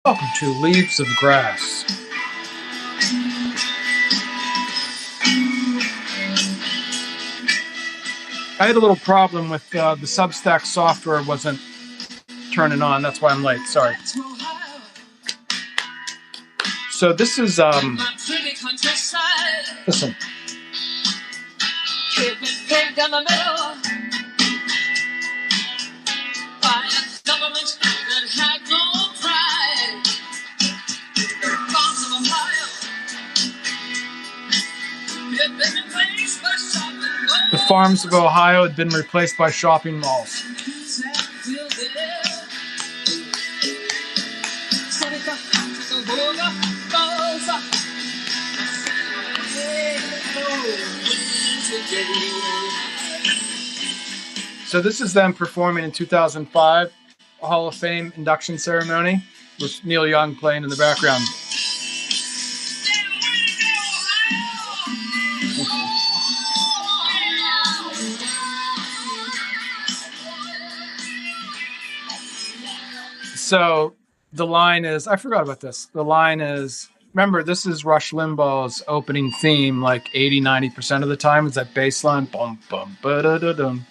Welcome to Leaves of Grass. I had a little problem with the Substack software wasn't turning on. That's why I'm late. Sorry. So this is listen. The farms of Ohio had been replaced by shopping malls. So this is them performing in 2005, a Hall of Fame induction ceremony with Neil Young playing in the background. So the line is, I forgot about this. The line is, remember, this is Rush Limbaugh's opening theme, like 80, 90% of the time. It's that bass line. Bum, bum, ba-da-da-dum.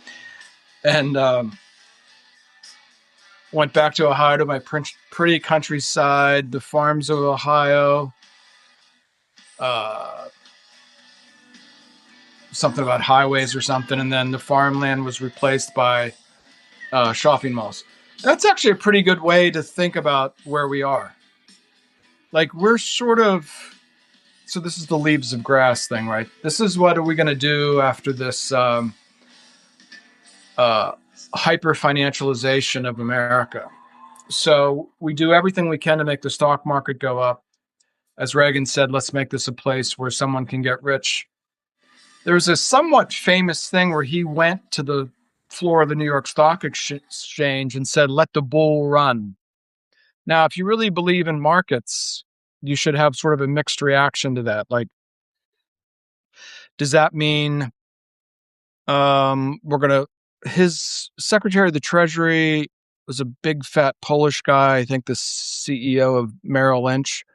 And went back to Ohio to my pretty countryside, the farms of Ohio. Something about highways or something. And then the farmland was replaced by shopping malls. That's actually a pretty good way to think about where we are. Like we're sort of, so this is the Leaves of Grass thing, right? This is what are we going to do after this hyper financialization of America. So we do everything we can to make the stock market go up. As Reagan said, let's make this a place where someone can get rich. There's a somewhat famous thing where he went to the floor of the New York Stock Exchange and said, let the bull run. Now, if you really believe in markets, you should have sort of a mixed reaction to that. Like, does that mean his Secretary of the Treasury was a big fat Polish guy, I think the CEO of Merrill Lynch,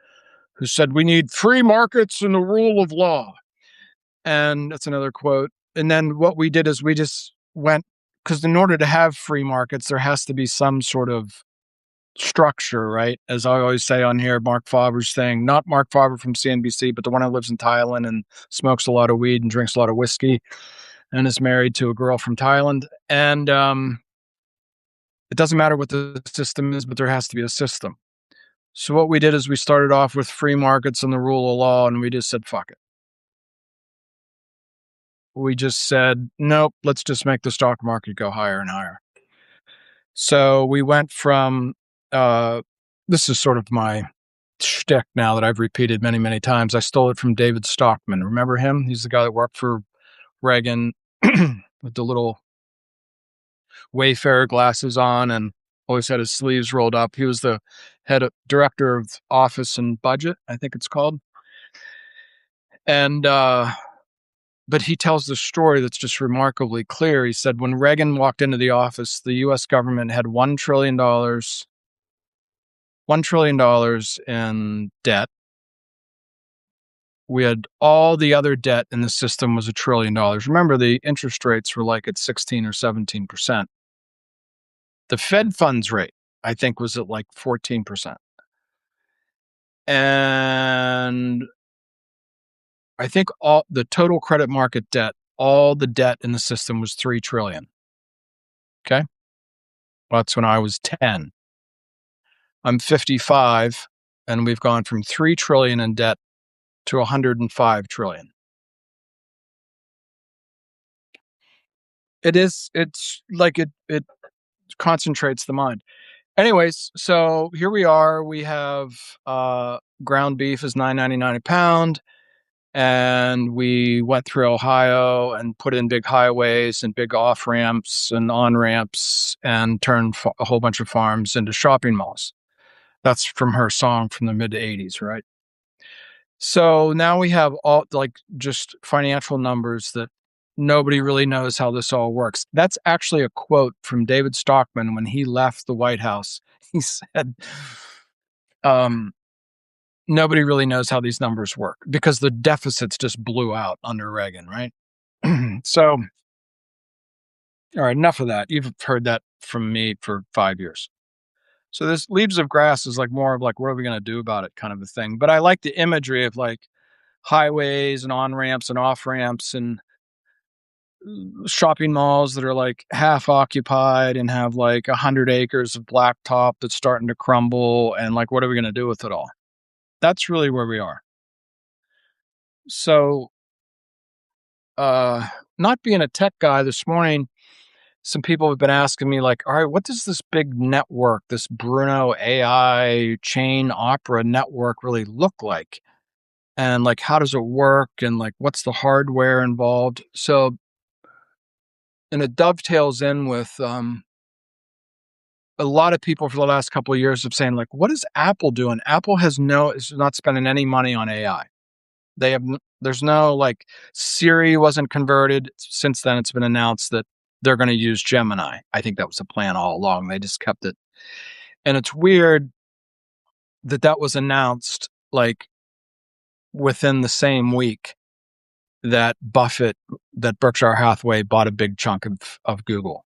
who said, we need free markets and the rule of law. And that's another quote. And then what we did is we just went, because in order to have free markets, there has to be some sort of structure, right? As I always say on here, Mark Faber's thing, not Mark Faber from CNBC, but the one who lives in Thailand and smokes a lot of weed and drinks a lot of whiskey and is married to a girl from Thailand. And it doesn't matter what the system is, but there has to be a system. So what we did is we started off with free markets and the rule of law, and we just said, fuck it. We just said, nope, let's just make the stock market go higher and higher. So we went from, this is sort of my shtick now that I've repeated many, many times. I stole it from David Stockman. Remember him? He's the guy that worked for Reagan with the little Wayfarer glasses on and always had his sleeves rolled up. He was the director of office and budget, I think it's called. And, but he tells the story that's just remarkably clear. He said when Reagan walked into the office, the U.S. government had $1 trillion in debt. We had all the other debt in the system was $1 trillion. Remember, the interest rates were like at 16 or 17%. The Fed funds rate, I think, was at like 14%. And I think all the total credit market debt, all the debt in the system was $3 trillion. Okay. Well, that's when I was 10. I'm 55 and we've gone from 3 trillion in debt to 105 trillion. It's like it concentrates the mind. Anyways, so here we are. We have ground beef is $9.99 a pound. And we went through Ohio and put in big highways and big off ramps and on ramps and turned a whole bunch of farms into shopping malls. That's from her song from the mid 80s, right? So now we have all like just financial numbers that nobody really knows how this all works. That's actually a quote from David Stockman when he left the White House. He said, Nobody really knows how these numbers work because the deficits just blew out under Reagan, right? So, all right, enough of that. You've heard that from me for 5 years. So this leaves of grass is like more of like, what are we going to do about it kind of a thing. But I like the imagery of like highways and on ramps and off ramps and shopping malls that are like half occupied and have like 100 acres of blacktop that's starting to crumble. And like, what are we going to do with it all? That's really where we are. So, not being a tech guy this morning, some people have been asking me like, all right, what does this big network, this Bruno AI chain opera network really look like? And like, how does it work? And like, what's the hardware involved? So, and it dovetails in with a lot of people for the last couple of years have saying like, what is Apple doing? Apple is not spending any money on AI. There's no like Siri wasn't converted. Since then, it's been announced that they're going to use Gemini. I think that was the plan all along. They just kept it. And it's weird that that was announced like within the same week that Berkshire Hathaway bought a big chunk of Google.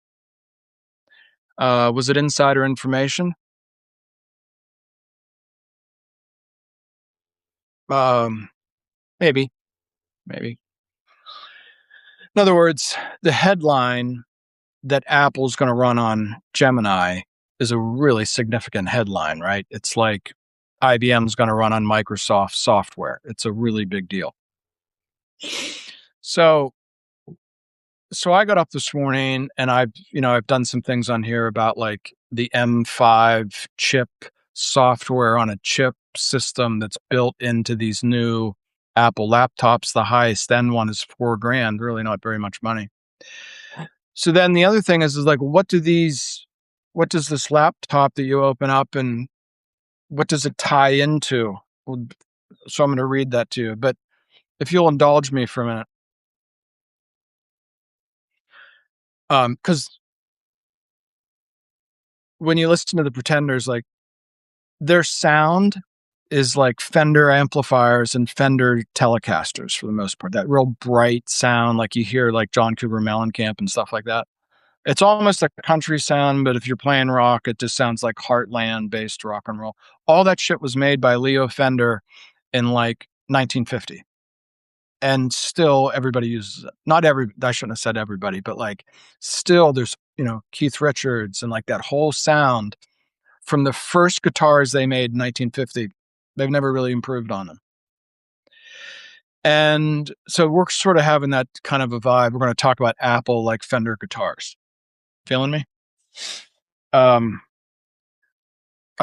Was it insider information? Maybe. In other words, the headline that Apple's going to run on Gemini is a really significant headline, right? It's like IBM's going to run on Microsoft software. It's a really big deal. So I got up this morning and I've done some things on here about like the M5 chip software on a chip system that's built into these new Apple laptops. The highest end one is $4,000, really not very much money. So then the other thing is like, what does this laptop that you open up and what does it tie into? Well, so I'm going to read that to you, but if you'll indulge me for a minute. Because when you listen to the Pretenders, like their sound is like Fender amplifiers and Fender Telecasters for the most part. That real bright sound, like you hear like John Cougar Mellencamp and stuff like that. It's almost a country sound, but if you're playing rock, it just sounds like heartland-based rock and roll. All that shit was made by Leo Fender in like 1950. And still everybody uses it. I shouldn't have said everybody, but like still there's, Keith Richards and like that whole sound from the first guitars they made in 1950. They've never really improved on them. And so we're sort of having that kind of a vibe. We're going to talk about Apple like Fender guitars. Feeling me? I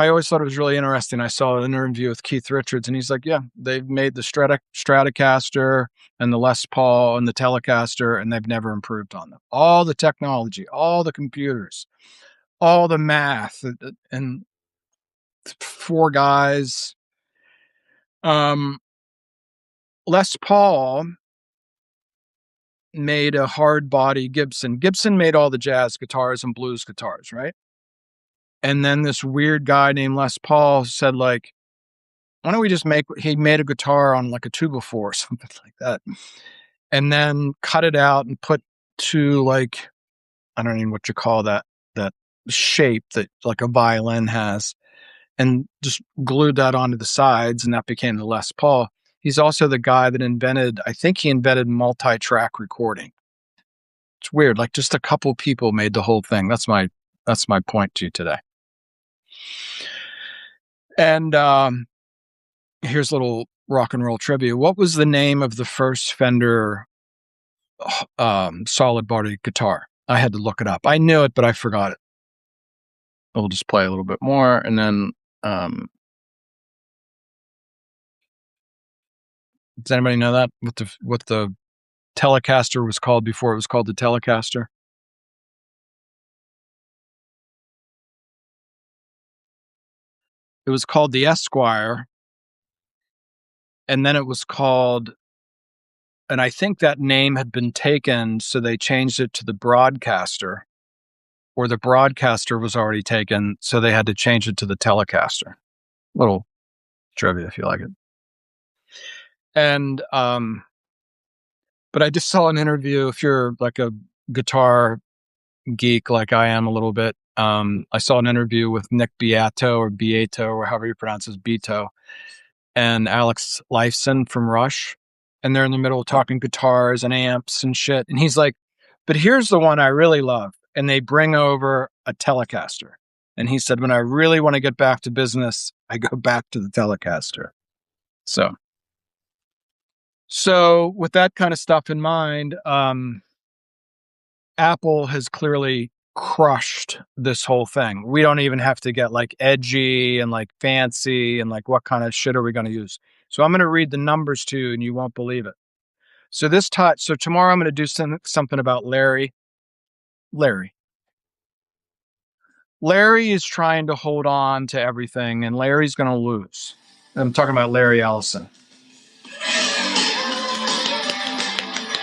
always thought it was really interesting. I saw an interview with Keith Richards, and he's like, yeah, they've made the Stratocaster and the Les Paul and the Telecaster, and they've never improved on them. All the technology, all the computers, all the math, and four guys. Les Paul made a hard body Gibson. Gibson made all the jazz guitars and blues guitars, right? And then this weird guy named Les Paul said, like, why don't we just he made a guitar on like a 2x4 or something like that. And then cut it out and put two, like, I don't even know what you call that shape that like a violin has, and just glued that onto the sides, and that became the Les Paul. He's also the guy that I think he invented multi-track recording. It's weird. Like just a couple people made the whole thing. That's my point to you today. And here's a little rock and roll trivia. What was the name of the first Fender solid body guitar? I had to look it up. I knew it, but I forgot it. We'll just play a little bit more, and then does anybody know that what the Telecaster was called before it was called the Telecaster? It was called the Esquire, and then it was called, and I think that name had been taken, so they changed it to the Broadcaster, or the Broadcaster was already taken, so they had to change it to the Telecaster. Little trivia if you like it. And but I just saw an interview. If you're like a guitar geek like I am a little bit, I saw an interview with Nick Beato or however you pronounce his Beato, and Alex Lifeson from Rush, and they're in the middle of talking guitars and amps and shit. And he's like, "But here's the one I really love," and they bring over a Telecaster. And he said, "When I really want to get back to business, I go back to the Telecaster." So with that kind of stuff in mind, Apple has clearly crushed this whole thing. We don't even have to get like edgy and like fancy and like what kind of shit are we going to use? So I'm going to read the numbers to you and you won't believe it. So tomorrow I'm going to do something about Larry. Larry is trying to hold on to everything and Larry's going to lose. I'm talking about Larry Ellison.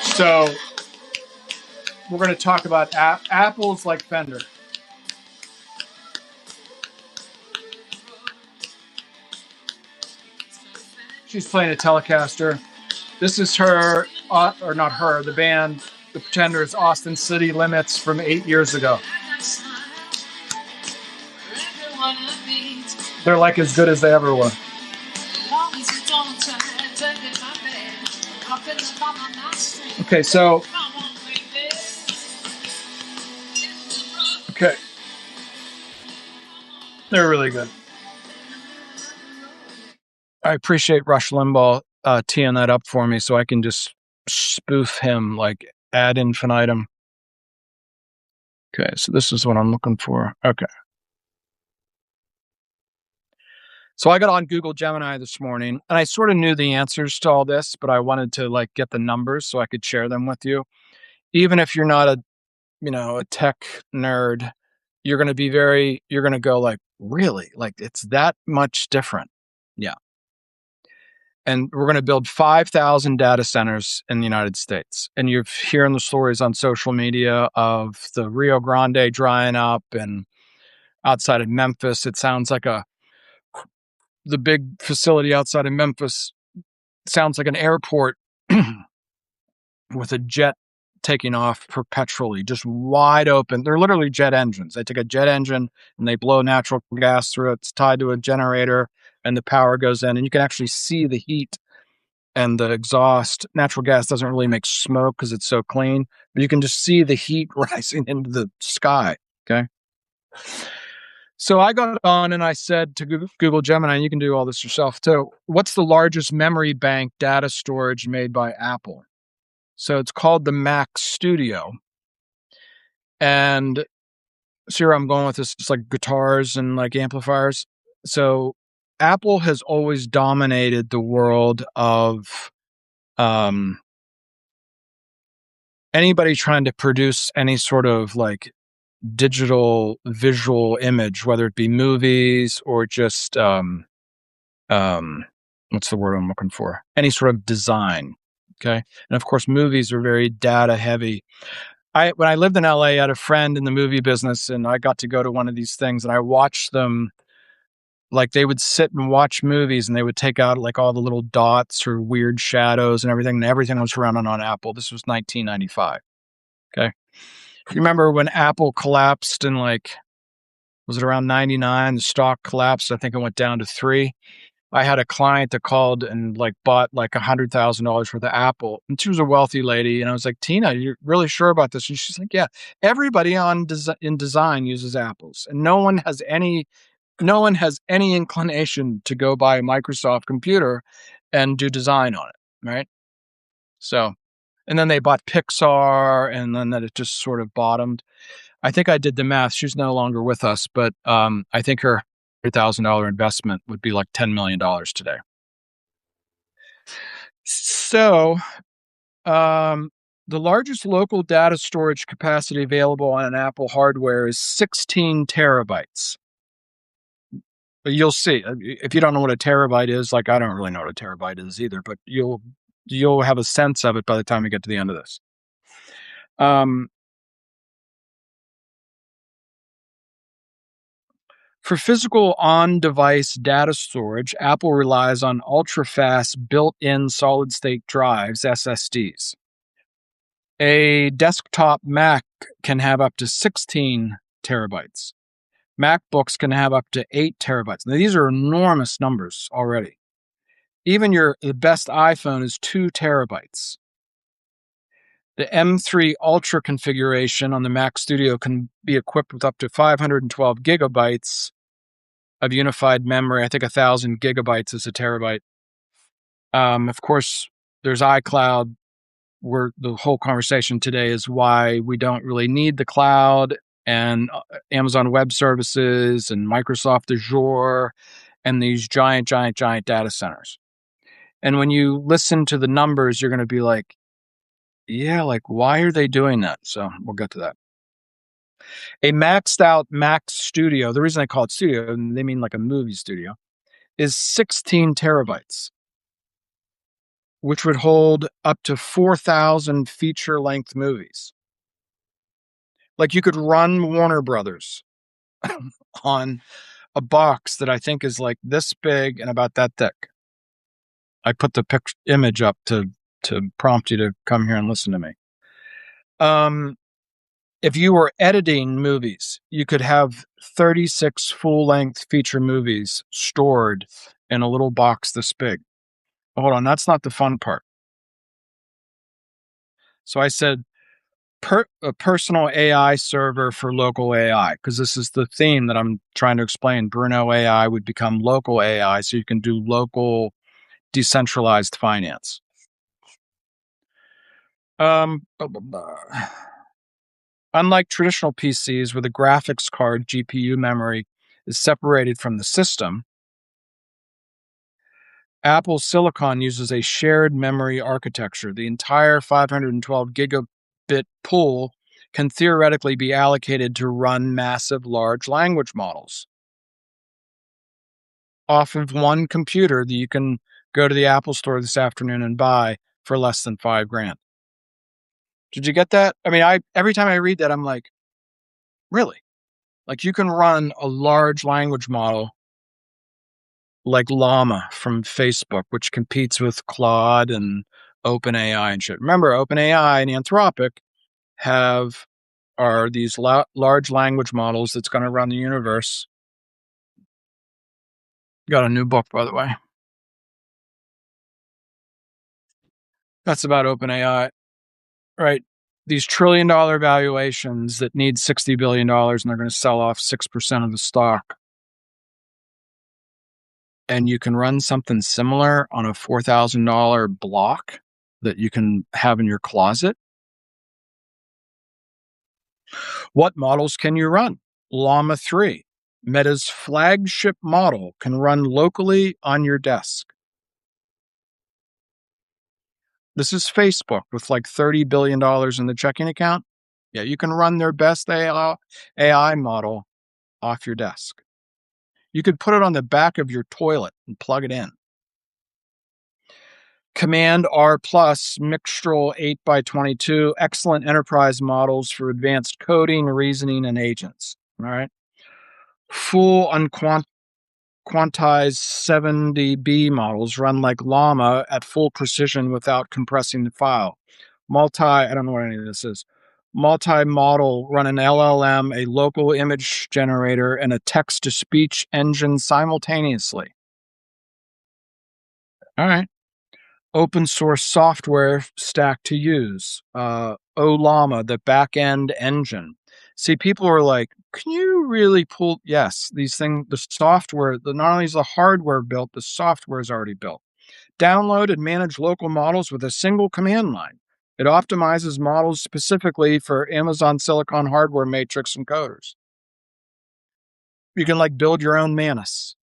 So we're going to talk about Apple's like Fender. She's playing a Telecaster. This is her, or not her, the band, the Pretenders, Austin City Limits from 8 years ago. They're like as good as they ever were. Okay, so. Okay. They're really good. I appreciate Rush Limbaugh teeing that up for me so I can just spoof him like ad infinitum. Okay, so this is what I'm looking for. Okay. So I got on Google Gemini this morning and I sort of knew the answers to all this, but I wanted to like get the numbers so I could share them with you. Even if you're not a tech nerd, you're going to go like, really? Like it's that much different. Yeah. And we're going to build 5,000 data centers in the United States. And you're hearing the stories on social media of the Rio Grande drying up and outside of Memphis. It sounds like the big facility outside of Memphis sounds like an airport with a jet taking off perpetually, just wide open. They're literally jet engines. They take a jet engine and they blow natural gas through it. It's tied to a generator and the power goes in and you can actually see the heat and the exhaust. Natural gas doesn't really make smoke because it's so clean, but you can just see the heat rising into the sky. Okay. So I got on and I said to Google Gemini, and you can do all this yourself too, what's the largest memory bank data storage made by Apple? So it's called the Mac Studio. And so here I'm going with this, it's like guitars and like amplifiers. So Apple has always dominated the world of anybody trying to produce any sort of like digital visual image, whether it be movies or just what's the word I'm looking for? Any sort of design. Okay. And of course, movies are very data heavy. When I lived in LA, I had a friend in the movie business and I got to go to one of these things and I watched them. Like they would sit and watch movies and they would take out like all the little dots or weird shadows and everything was running on Apple. This was 1995. Okay. You remember when Apple collapsed in was it around 99? The stock collapsed. I think it went down to 3. I had a client that called and like bought like $100,000 worth of Apple. And she was a wealthy lady. And I was like, Tina, you're really sure about this? And she's like, yeah, everybody in design uses Apples and no one has any inclination to go buy a Microsoft computer and do design on it. Right. So, and then they bought Pixar and then that it just sort of bottomed. I think I did the math. She's no longer with us, but I think her $100,000 investment would be like $10 million today. So the largest local data storage capacity available on an Apple hardware is 16 terabytes. But you'll see. If you don't know what a terabyte is, like I don't really know what a terabyte is either, but you'll have a sense of it by the time we get to the end of this. For physical on-device data storage, Apple relies on ultra-fast built-in solid-state drives, SSDs. A desktop Mac can have up to 16 terabytes. MacBooks can have up to 8 terabytes. Now, these are enormous numbers already. Even the best iPhone is 2 terabytes. The M3 Ultra configuration on the Mac Studio can be equipped with up to 512 gigabytes of unified memory. I think 1,000 gigabytes is a terabyte. Of course, there's iCloud, where the whole conversation today is why we don't really need the cloud, and Amazon Web Services and Microsoft Azure and these giant data centers. And when you listen to the numbers, you're going to be like, yeah, like, why are they doing that? So we'll get to that. A maxed out Mac Studio, the reason I call it studio, and they mean like a movie studio, is 16 terabytes, which would hold up to 4,000 feature length movies. Like, you could run Warner Brothers on a box that I think is like this big and about that thick. I put the image up to prompt you to come here and listen to me. If you were editing movies, you could have 36 full-length feature movies stored in a little box this big. Hold on, that's not the fun part. So I said a personal AI server for local AI, because this is the theme that I'm trying to explain. Bruno AI would become local AI, so you can do local decentralized finance. Blah, blah, blah. Unlike traditional PCs where the graphics card GPU memory is separated from the system, Apple Silicon uses a shared memory architecture. The entire 512 gigabit pool can theoretically be allocated to run massive large language models off of one computer that you can go to the Apple store this afternoon and buy for less than $5,000. Did you get that? I mean, every time I read that, I'm like, really? Like, you can run a large language model like Llama from Facebook, which competes with Claude and OpenAI and shit. Remember, OpenAI and Anthropic are these large language models that's going to run the universe. Got a new book, by the way. That's about OpenAI, right? These $1 trillion valuations that need $60 billion, and they're going to sell off 6% of the stock. And you can run something similar on a $4,000 block that you can have in your closet. What models can you run? Llama 3, Meta's flagship model, can run locally on your desk. This is Facebook with like $30 billion in the checking account. Yeah, you can run their best AI model off your desk. You could put it on the back of your toilet and plug it in. Command R Plus Mixtral 8x22, excellent enterprise models for advanced coding, reasoning, and agents. All right. Full quantized 7DB models run like Llama at full precision without compressing the file. I don't know what any of this is. Multi-model run an LLM, a local image generator, and a text-to-speech engine simultaneously. All right. Open source software stack to use. Ollama, the back-end engine. See, people are like, can you really pull? Yes, these things, the software, not only is the hardware built, the software is already built. Download and manage local models with a single command line. It optimizes models specifically for Amazon Silicon hardware matrix encoders. You can like build your own Manus.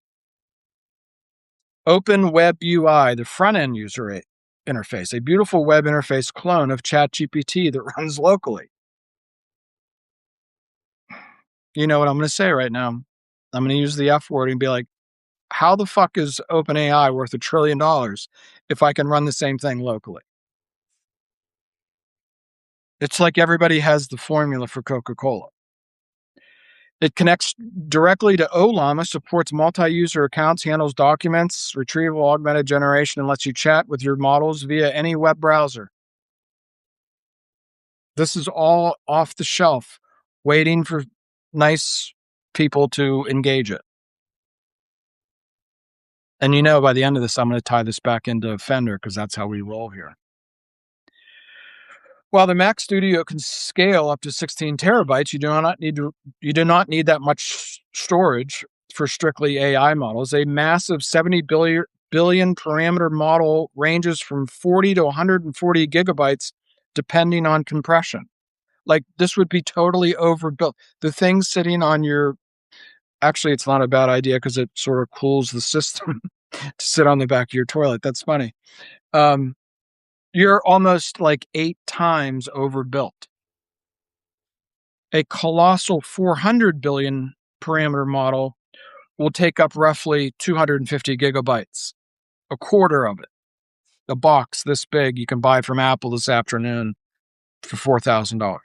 Open Web UI, the front-end user interface, a beautiful web interface clone of ChatGPT that runs locally. You know what I'm going to say right now? I'm going to use the F word and be like, how the fuck is OpenAI worth $1 trillion if I can run the same thing locally? It's like everybody has the formula for Coca-Cola. It connects directly to Ollama, supports multi-user accounts, handles documents, retrieval, augmented generation, and lets you chat with your models via any web browser. This is all off the shelf, waiting for nice people to engage it. And by the end of this, I'm going to tie this back into Fender because that's how we roll here. While the Mac Studio can scale up to 16 terabytes, you do not need that much storage for strictly AI models. A massive 70 billion parameter model ranges from 40 to 140 gigabytes, depending on compression. Like, this would be totally overbuilt. The thing sitting on your, actually, it's not a bad idea because it sort of cools the system to sit on the back of your toilet. That's funny. You're almost like 8 times overbuilt. A colossal 400 billion parameter model will take up roughly 250 gigabytes, a quarter of it. A box this big you can buy from Apple this afternoon for $4,000.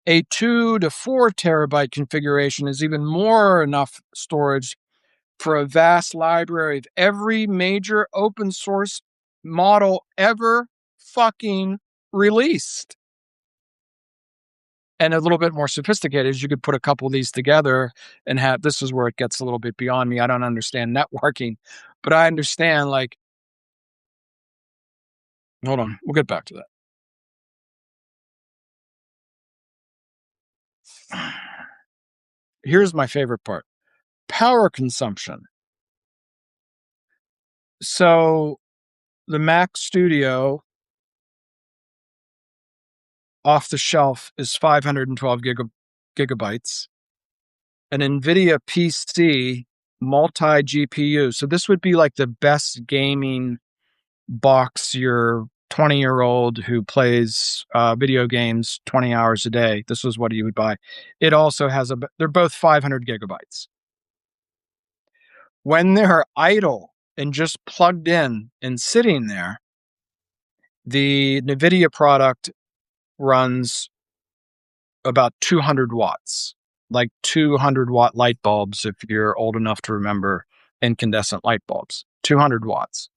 A 2 to 4 terabyte configuration is even more enough storage for a vast library of every major open source model ever fucking released. And a little bit more sophisticated is you could put a couple of these together and have, this is where it gets a little bit beyond me. I don't understand networking, but I understand, like, hold on, we'll get back to that. Here's my favorite part: power consumption. So the Mac Studio off the shelf is 512 gigabytes. An NVIDIA PC multi GPU. So this would be like the best gaming box your 20-year-old who plays video games 20 hours a day. This is what you would buy. It also has they're both 500 gigabytes. When they're idle and just plugged in and sitting there, the NVIDIA product runs about 200 watts, like 200-watt light bulbs, if you're old enough to remember incandescent light bulbs. 200 watts.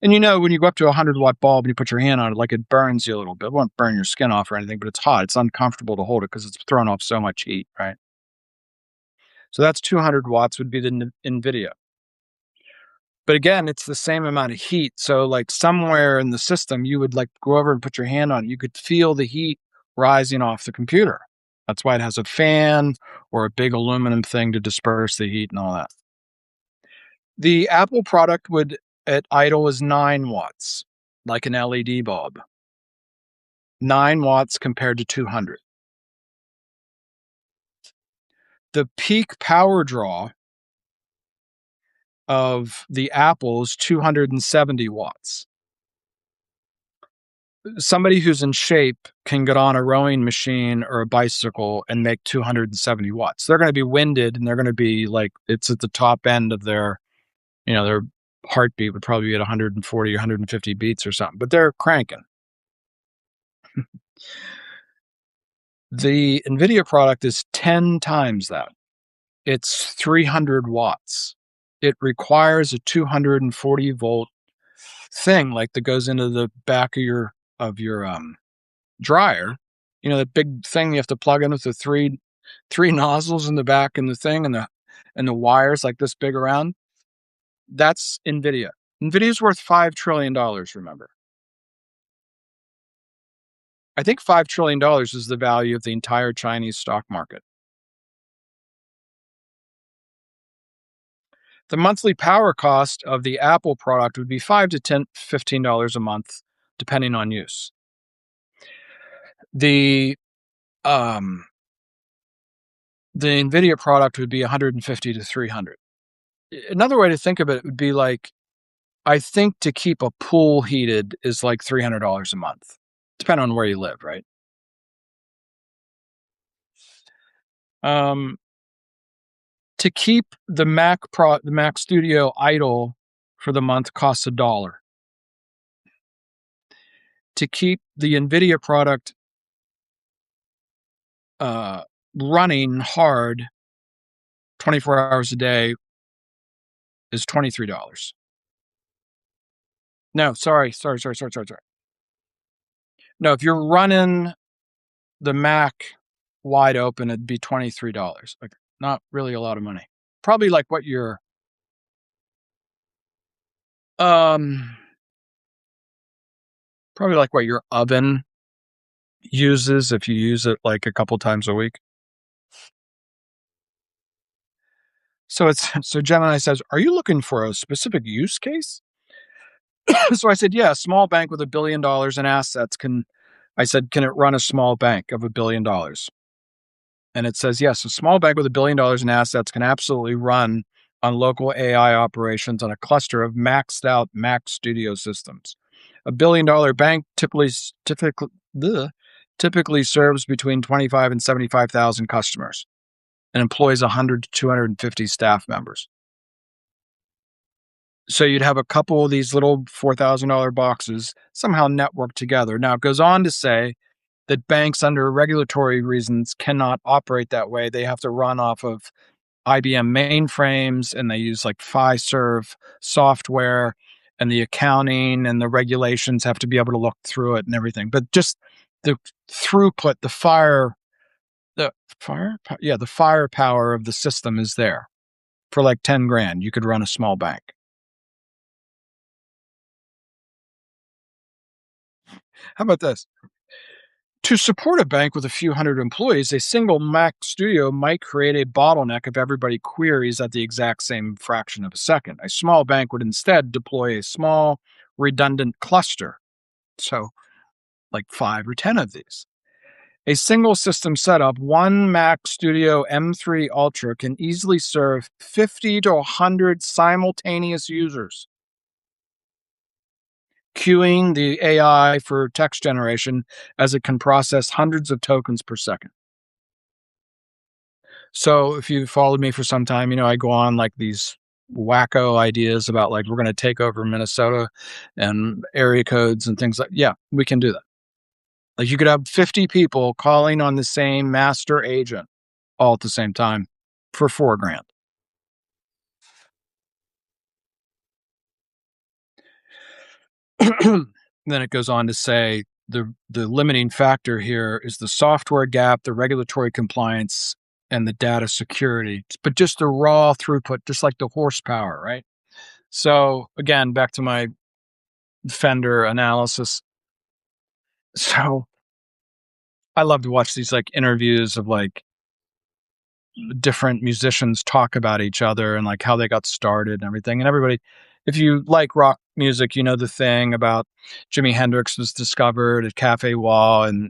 And when you go up to a 100-watt bulb and you put your hand on it, like, it burns you a little bit. It won't burn your skin off or anything, but it's hot. It's uncomfortable to hold it because it's throwing off so much heat, right? So that's 200 watts would be the NVIDIA. But again, it's the same amount of heat. So, like, somewhere in the system, you would, like, go over and put your hand on it. You could feel the heat rising off the computer. That's why it has a fan or a big aluminum thing to disperse the heat and all that. The Apple product would, at idle, is 9 watts, like an LED bulb. 9 watts compared to 200. The peak power draw of the Apple is 270 watts. Somebody who's in shape can get on a rowing machine or a bicycle and make 270 watts. They're going to be winded and they're going to be like, it's at the top end of their heartbeat would probably be at 140, 150 beats or something, but they're cranking. The NVIDIA product is 10 times that. It's 300 watts. It requires a 240 volt thing, like, that goes into the back of your dryer. That big thing you have to plug in with the three nozzles in the back and the thing and the wires like this big around. That's NVIDIA. NVIDIA's worth $5 trillion, remember. I think $5 trillion is the value of the entire Chinese stock market. The monthly power cost of the Apple product would be $5 to $15 a month, depending on use. The NVIDIA product would be 150 to 300. Another way to think of it would be like, I think to keep a pool heated is like $300 a month, depending on where you live, right? To keep the Mac Studio idle for the month costs $1. To keep the NVIDIA product running hard 24 hours a day is $23. No, sorry. No, if you're running the Mac wide open, it'd be $23. Like, not really a lot of money. Probably like what your um probably like what your oven uses if you use it like a couple times a week. So Gemini says, "Are you looking for a specific use case?" So I said, "Yeah, a small bank with $1 billion in assets can." I said, "Can it run a small bank of $1 billion?" And it says, "Yes, a small bank with $1 billion in assets can absolutely run on local AI operations on a cluster of maxed out Mac Studio systems. A $1 billion bank typically serves between 25 and 75,000 customers and employs 100 to 250 staff members. So you'd have a couple of these little $4,000 boxes somehow networked together." Now, it goes on to say that banks, under regulatory reasons, cannot operate that way. They have to run off of IBM mainframes, and they use like Fiserv software, and the accounting and the regulations have to be able to look through it and everything. But just the throughput, the firepower of the system is there. For like 10 grand, you could run a small bank. How about this? To support a bank with a few hundred employees, a single Mac Studio might create a bottleneck if everybody queries at the exact same fraction of a second. A small bank would instead deploy a small, redundant cluster. So, like 5 or 10 of these. A single system setup, one Mac Studio M3 Ultra can easily serve 50 to 100 simultaneous users, queuing the AI for text generation as it can process hundreds of tokens per second. So if you followed me for some time, I go on like these wacko ideas about like we're going to take over Minnesota and area codes and things like, yeah, we can do that. Like you could have 50 people calling on the same master agent all at the same time for 4 grand. Then it goes on to say the limiting factor here is the software gap, the regulatory compliance, and the data security. But just the raw throughput, just like the horsepower, right? So again, back to my Fender analysis. So I love to watch these like interviews of like different musicians talk about each other and like how they got started and everything. And everybody, if you like rock music, you know the thing about Jimi Hendrix was discovered at Cafe Wall in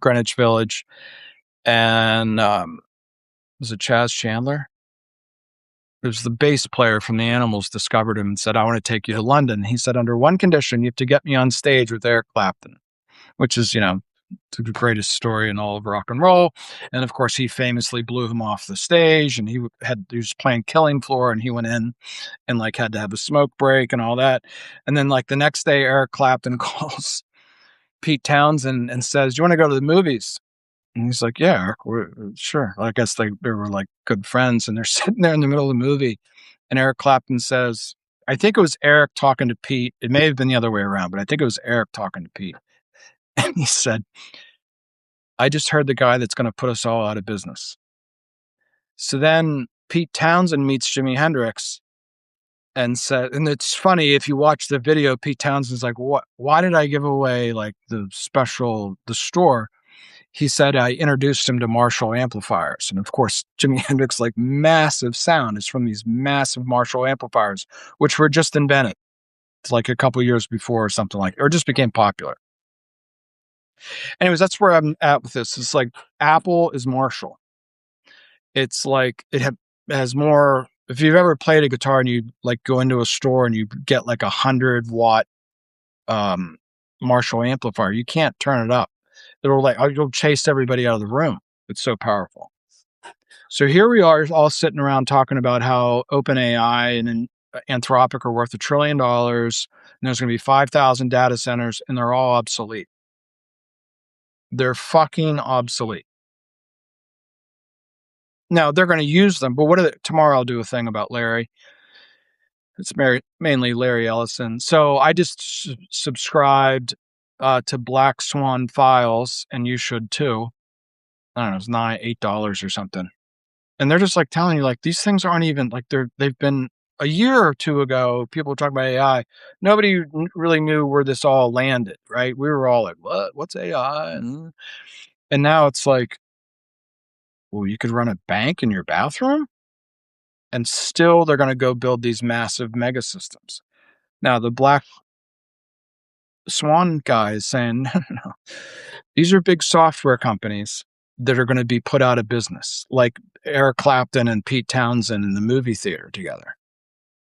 Greenwich Village, and was it Chaz Chandler? It was the bass player from the Animals discovered him and said, "I want to take you to London." He said, "Under one condition, you have to get me on stage with Eric Clapton," which is, the greatest story in all of rock and roll. And of course, he famously blew him off the stage, and he was playing Killing Floor, and he went in and like had to have a smoke break and all that. And then like the next day, Eric Clapton calls Pete Townsend and says, "Do you want to go to the movies?" And he's like, "Yeah, Eric, sure." I guess they were like good friends, and they're sitting there in the middle of the movie. And Eric Clapton says, I think it was Eric talking to Pete. It may have been the other way around, but I think it was Eric talking to Pete. And he said, "I just heard the guy that's going to put us all out of business." So then Pete Townsend meets Jimi Hendrix and said, and it's funny if you watch the video, Pete Townsend's like, "What? Why did I give away like the store?" He said, "I introduced him to Marshall amplifiers." And of course, Jimi Hendrix, like massive sound is from these massive Marshall amplifiers, which were just invented. It's like a couple years before or something like, or just became popular. Anyways, that's where I'm at with this. It's like Apple is Marshall. It's like has more. If you've ever played a guitar and you like go into a store and you get like 100 watt um, Marshall amplifier, you can't turn it up. It'll chase everybody out of the room. It's so powerful. So here we are, all sitting around talking about how OpenAI and Anthropic are worth $1 trillion, and there's going to be 5,000 data centers, and they're all obsolete. They're fucking obsolete. Now they're going to use them, but tomorrow I'll do a thing about Larry. It's mainly Larry Ellison. So I just subscribed to Black Swan Files, and you should too. I don't know, it's $8 or something. And they're just like telling you, like, these things aren't even like they've been a year or two ago. People were talking about AI. Nobody really knew where this all landed, right? We were all like, what? What's AI? And now it's like, well, you could run a bank in your bathroom, and still they're going to go build these massive mega systems. Now, the Black Swan guy is saying, no. These are big software companies that are going to be put out of business, like Eric Clapton and Pete Townsend in the movie theater together.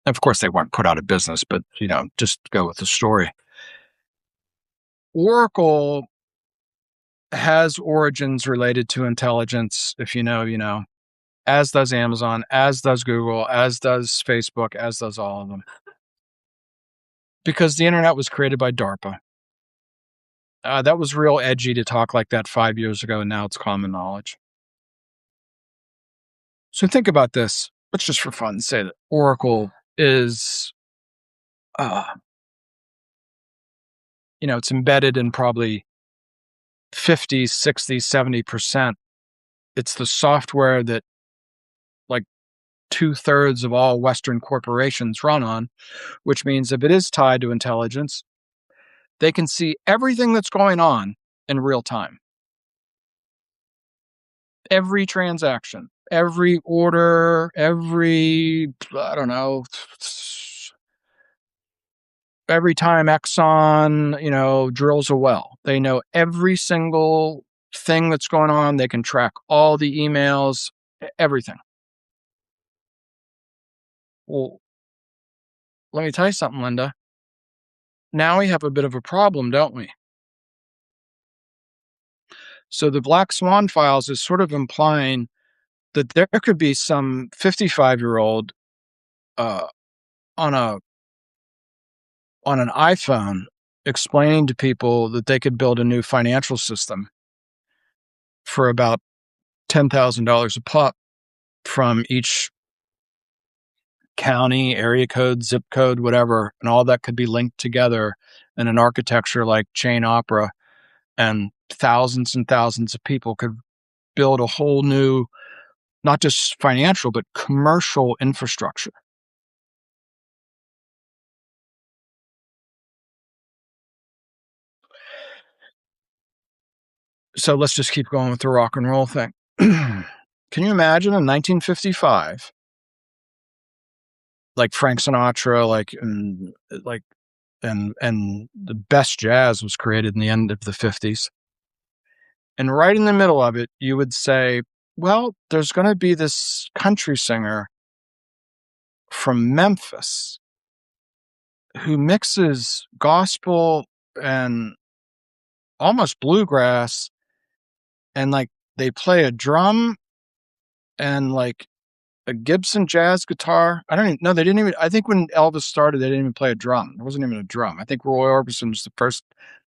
Of course, they weren't put out of business, but, just go with the story. Oracle has origins related to intelligence, if you know, as does Amazon, as does Google, as does Facebook, as does all of them. Because the internet was created by DARPA. That was real edgy to talk like that 5 years ago, and now it's common knowledge. So think about this. Let's just for fun say that Oracle is, it's embedded in probably 50, 60, 70%. It's the software that like 2/3 of all Western corporations run on, which means if it is tied to intelligence, they can see everything that's going on in real time. Every transaction, every order, every time Exxon, drills a well, they know every single thing that's going on. They can track all the emails, everything. Well, let me tell you something, Linda. Now we have a bit of a problem, don't we? So the Black Swan Files is sort of implying that there could be some 55-year-old on an iPhone explaining to people that they could build a new financial system for about $10,000 a pop from each county, area code, zip code, whatever, and all that could be linked together in an architecture like Chain Opera, and thousands and thousands of people could build a whole new, not just financial, but commercial infrastructure. So let's just keep going with the rock and roll thing. Can you imagine in 1955, like Frank Sinatra, and the best jazz was created in the end of the 50s. And right in the middle of it, you would say, well, there's going to be this country singer from Memphis who mixes gospel and almost bluegrass, and like they play a drum and like a Gibson jazz guitar. I don't even know. They didn't even, I think when Elvis started, they didn't even play a drum. There wasn't even a drum. I think Roy Orbison was the first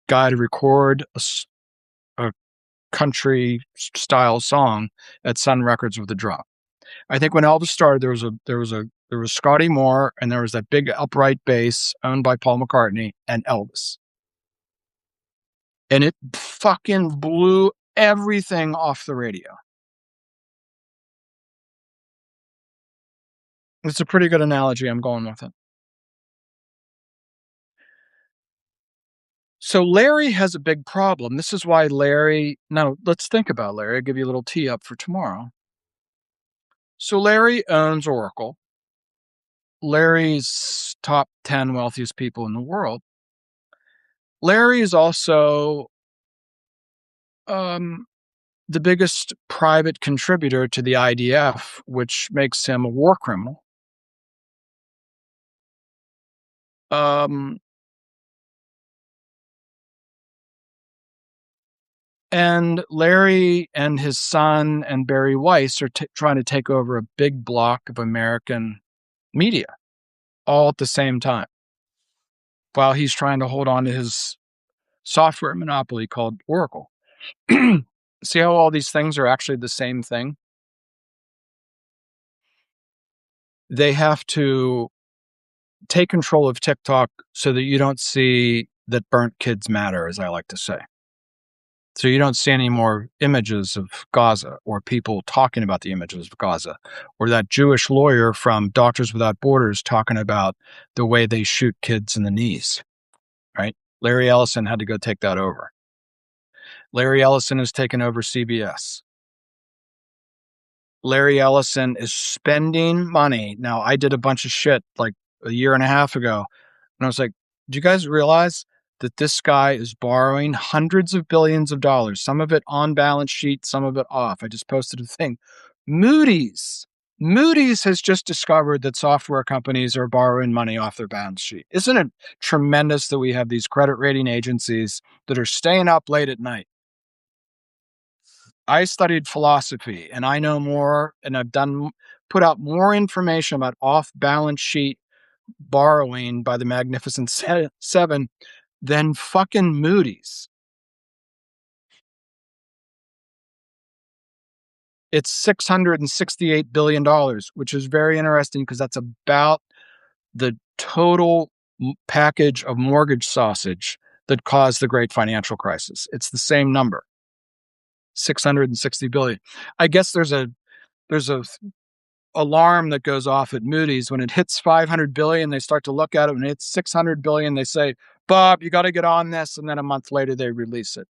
guy to record a country style song at Sun Records with a drum. I think when Elvis started, there was Scotty Moore, and there was that big upright bass owned by Paul McCartney and Elvis. And it fucking blew everything off the radio. It's a pretty good analogy. I'm going with it. So Larry has a big problem. This is why now let's think about Larry. I'll give you a little tee up for tomorrow. So Larry owns Oracle. Larry's top 10 wealthiest people in the world. Larry is also the biggest private contributor to the IDF, which makes him a war criminal. And Larry and his son and Barry Weiss are trying to take over a big block of American media all at the same time, while he's trying to hold on to his software monopoly called Oracle. See how all these things are actually the same thing? They have to take control of TikTok so that you don't see that burnt kids matter, as I like to say. So you don't see any more images of Gaza or people talking about the images of Gaza or that Jewish lawyer from Doctors Without Borders talking about the way they shoot kids in the knees, right? Larry Ellison had to go take that over. Larry Ellison has taken over CBS. Larry Ellison is spending money. Now, I did a bunch of shit like a year and a half ago, and I was like, do you guys realize that this guy is borrowing hundreds of billions of dollars, some of it on balance sheet, some of it off? I just posted a thing. Moody's. Moody's has just discovered that software companies are borrowing money off their balance sheet. Isn't it tremendous that we have these credit rating agencies that are staying up late at night? I studied philosophy and I know more and I've put out more information about off balance sheet borrowing by the Magnificent Seven than fucking Moody's. It's $668 billion, which is very interesting because that's about the total package of mortgage sausage that caused the great financial crisis. It's the same number, 660 billion. I guess there's a alarm that goes off at Moody's when it hits 500 billion. They start to look at it. When it's 600 billion, they say, Bob, you got to get on this. And then a month later, they release it.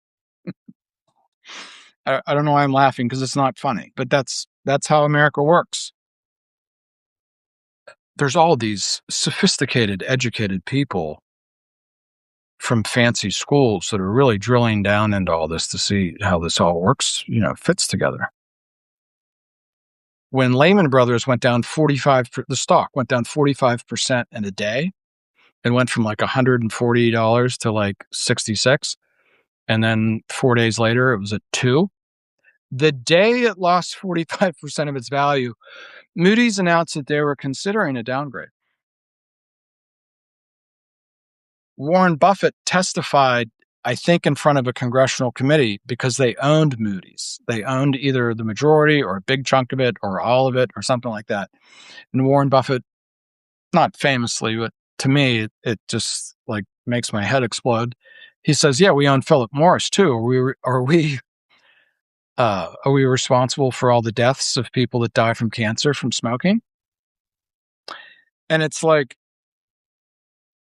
I don't know why I'm laughing because it's not funny, but that's how America works. There's all these sophisticated, educated people from fancy schools that are really drilling down into all this to see how this all works, fits together. When Lehman Brothers went down the stock went down 45% in a day. It went from like $140 to like 66. And then 4 days later, it was at 2. The day it lost 45% of its value, Moody's announced that they were considering a downgrade. Warren Buffett testified, I think, in front of a congressional committee because they owned Moody's. They owned either the majority or a big chunk of it or all of it or something like that. And Warren Buffett, not famously, but to me, it just like makes my head explode. He says, yeah, we own Philip Morris too. Are we responsible for all the deaths of people that die from cancer from smoking? And it's like,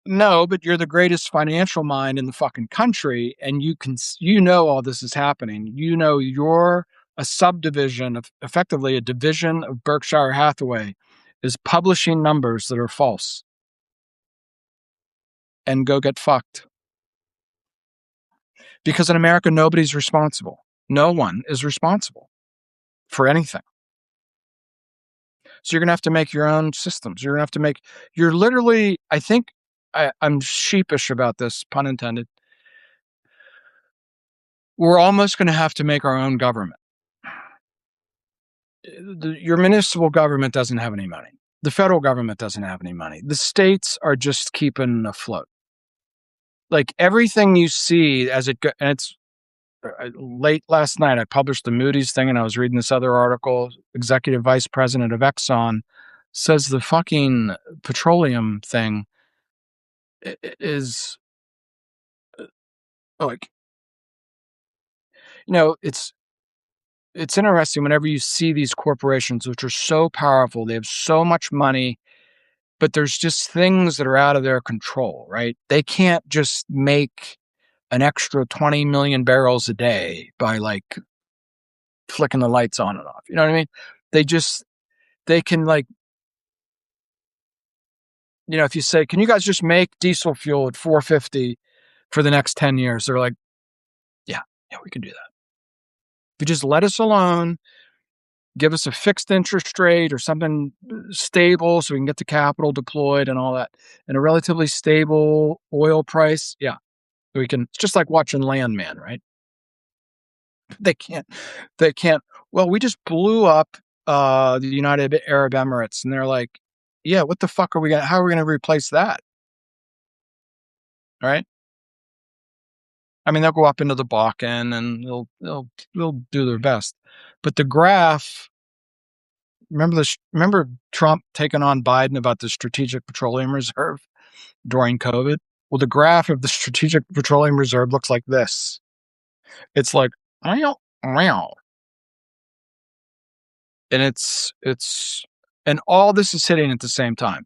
no, but you're the greatest financial mind in the fucking country. And all this is happening. You're a subdivision of effectively a division of Berkshire Hathaway is publishing numbers that are false. And go get fucked. Because in America, nobody's responsible. No one is responsible for anything. So you're going to have to make your own systems. You're literally, I think, I'm sheepish about this, pun intended. We're almost going to have to make our own government. Your municipal government doesn't have any money. The federal government doesn't have any money. The states are just keeping afloat. Like everything you see as it goes, and it's late last night, I published the Moody's thing and I was reading this other article. Executive Vice President of Exxon says the fucking petroleum thing is like, it's interesting whenever you see these corporations, which are so powerful, they have so much money, but there's just things that are out of their control, right? They can't just make an extra 20 million barrels a day by like flicking the lights on and off. You know what I mean? They can like, if you say, can you guys just make diesel fuel at $4.50 for the next 10 years? They're like, yeah, we can do that. If you just let us alone, give us a fixed interest rate or something stable so we can get the capital deployed and all that, and a relatively stable oil price. Yeah, it's just like watching Landman, right? They can't. Well, we just blew up the United Arab Emirates, and they're like, yeah, what the fuck how are we going to replace that? Right? I mean, they'll go up into the Bakken and they'll do their best. But the graph, remember Trump taking on Biden about the Strategic Petroleum Reserve during COVID? Well, the graph of the Strategic Petroleum Reserve looks like this. It's like, meow, meow. And and all this is hitting at the same time.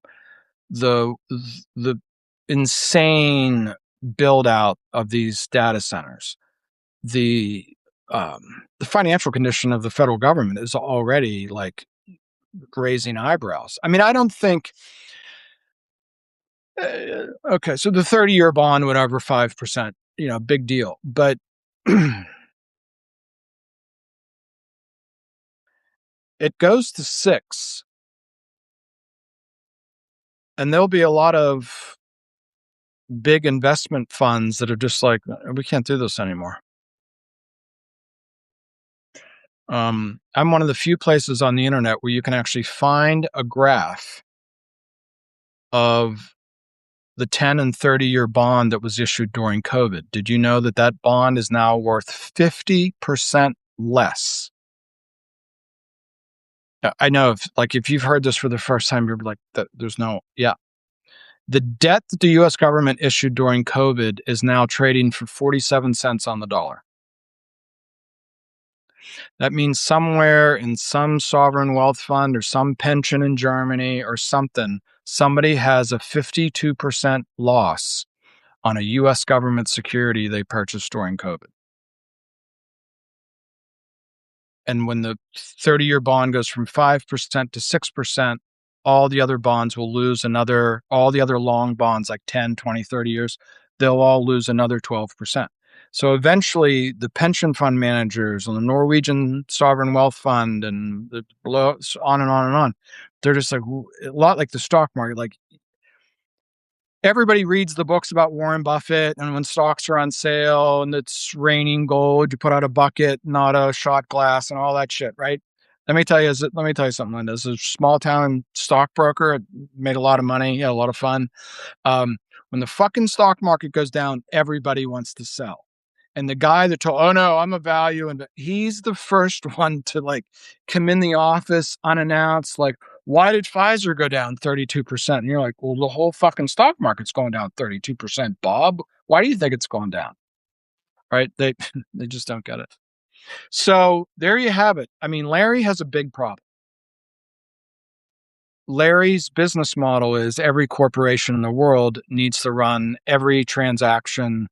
The the insane build out of these data centers, the the financial condition of the federal government is already like raising eyebrows. I mean, I don't think. Okay, so the 30-year bond went over 5%. Big deal. But it goes to 6, and there'll be a lot of big investment funds that are just like, we can't do this anymore. I'm one of the few places on the internet where you can actually find a graph of the 10 and 30-year bond that was issued during COVID. Did you know that that bond is now worth 50% less? I know if you've heard this for the first time, you're like, there's no, yeah. The debt that the US government issued during COVID is now trading for 47 cents on the dollar. That means somewhere in some sovereign wealth fund or some pension in Germany or something, somebody has a 52% loss on a US government security they purchased during COVID. And when the 30-year bond goes from 5% to 6%, all the other bonds will lose all the other long bonds, like 10, 20, 30 years, they'll all lose another 12%. So eventually the pension fund managers and the Norwegian sovereign wealth fund and on and on and on, they're just like a lot like the stock market. Like everybody reads the books about Warren Buffett and when stocks are on sale and it's raining gold, you put out a bucket, not a shot glass and all that shit, right? Let me tell you something, Linda. As a small town stockbroker, it made a lot of money, a lot of fun. When the fucking stock market goes down, everybody wants to sell. And the guy that told, oh no, I'm a value, and he's the first one to like come in the office unannounced, like, why did Pfizer go down 32%? And you're like, well, the whole fucking stock market's going down 32%, Bob. Why do you think it's going down? Right? They they just don't get it. So there you have it. I mean, Larry has a big problem. Larry's business model is every corporation in the world needs to run every transaction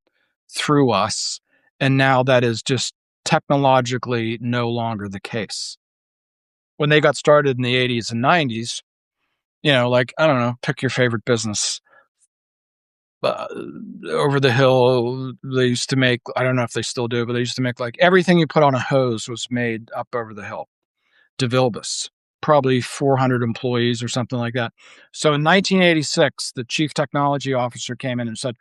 through us. And now that is just technologically no longer the case. When they got started in the 80s and 90s, like, I don't know, pick your favorite business. Over the hill, they used to make, I don't know if they still do, but they used to make like everything you put on a hose was made up over the hill. DeVilbiss, probably 400 employees or something like that. So in 1986, the chief technology officer came in and said,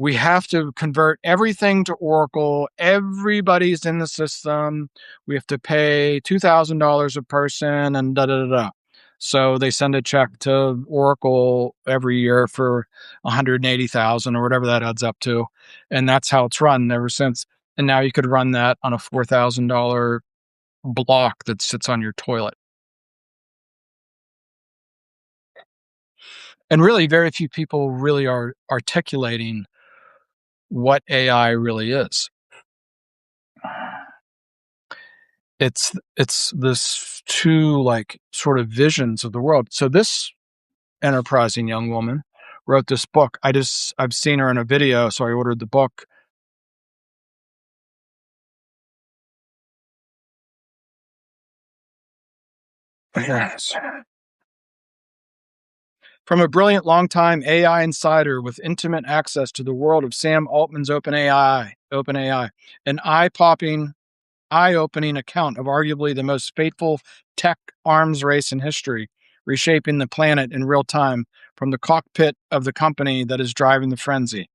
we have to convert everything to Oracle. Everybody's in the system. We have to pay $2,000 a person and da da da da. So they send a check to Oracle every year for 180,000 or whatever that adds up to, and that's how it's run ever since. And now you could run that on a $4,000 block that sits on your toilet. And really, very few people really are articulating what AI really is. It's this two like sort of visions of the world. So this enterprising young woman wrote this book. I've seen her in a video, so I ordered the book. Yes. From a brilliant longtime AI insider with intimate access to the world of Sam Altman's OpenAI, an eye-opening account of arguably the most fateful tech arms race in history, reshaping the planet in real time from the cockpit of the company that is driving the frenzy.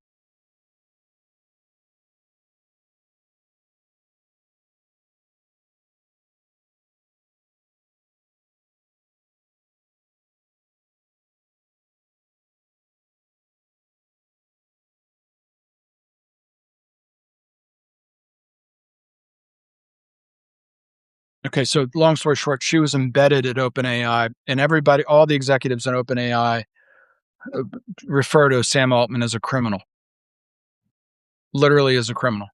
Okay, so long story short, she was embedded at OpenAI, and everybody, all the executives at OpenAI refer to Sam Altman as a criminal, literally as a criminal.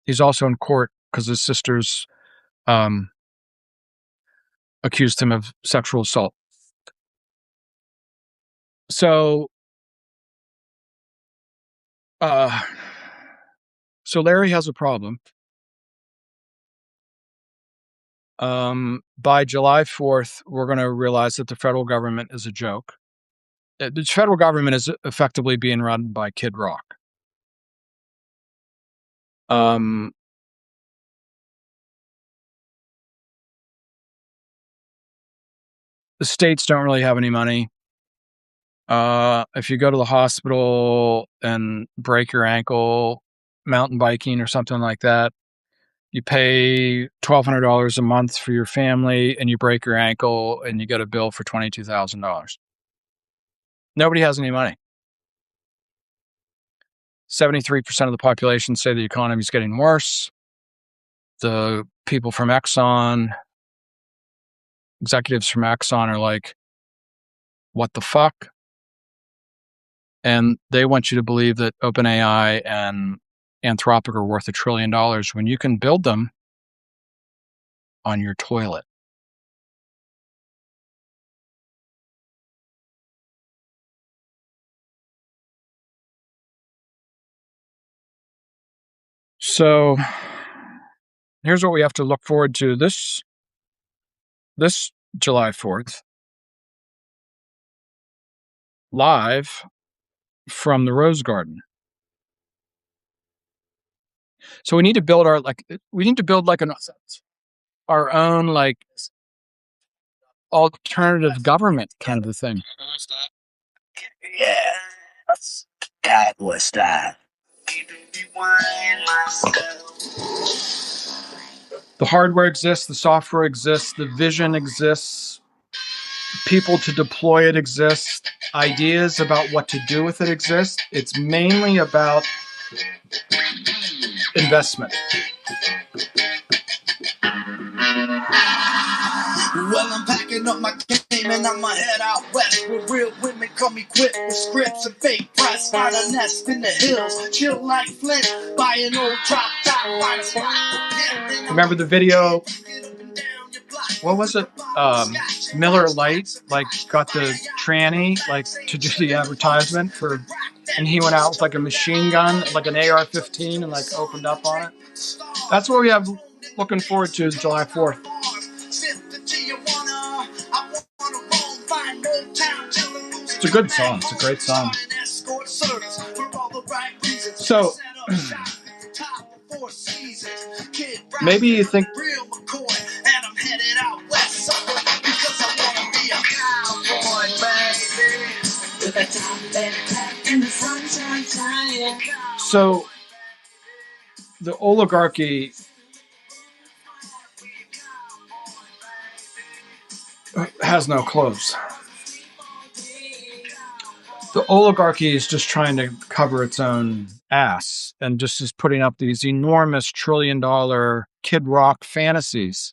He's also in court because his sisters accused him of sexual assault. So, so Larry has a problem. By July 4th, we're going to realize that the federal government is a joke. The federal government is effectively being run by Kid Rock. The states don't really have any money. If you go to the hospital and break your ankle mountain biking or something like that, you pay $1,200 a month for your family, and you break your ankle and you get a bill for $22,000. Nobody has any money. 73% of the population say the economy is getting worse. The people from Exxon, executives from Exxon are like, what the fuck? And they want you to believe that OpenAI and Anthropic are worth $1 trillion when you can build them on your toilet. So here's what we have to look forward to this July 4th, live from the Rose Garden. So we need to build our our own like alternative government kind of a thing. Yeah, that was that. The hardware exists, the software exists, the vision exists, people to deploy it exists, ideas about what to do with it exist. It's mainly about investment. Well, I'm packing up my game and I'ma head out west where real women come equipped with scripts and fake press. Find a nest in the hills, chill like Flint, buy an old drop top, find a spot. Remember the video? What was it? Miller Lite like got the tranny like to do the advertisement for, and he went out with like a machine gun, like an AR-15, and like opened up on it. That's what we have looking forward to is July 4th. It's a good song. It's a great song. So maybe you think so the oligarchy has no clothes. The oligarchy is just trying to cover its own ass and just is putting up these enormous $1 trillion Kid Rock fantasies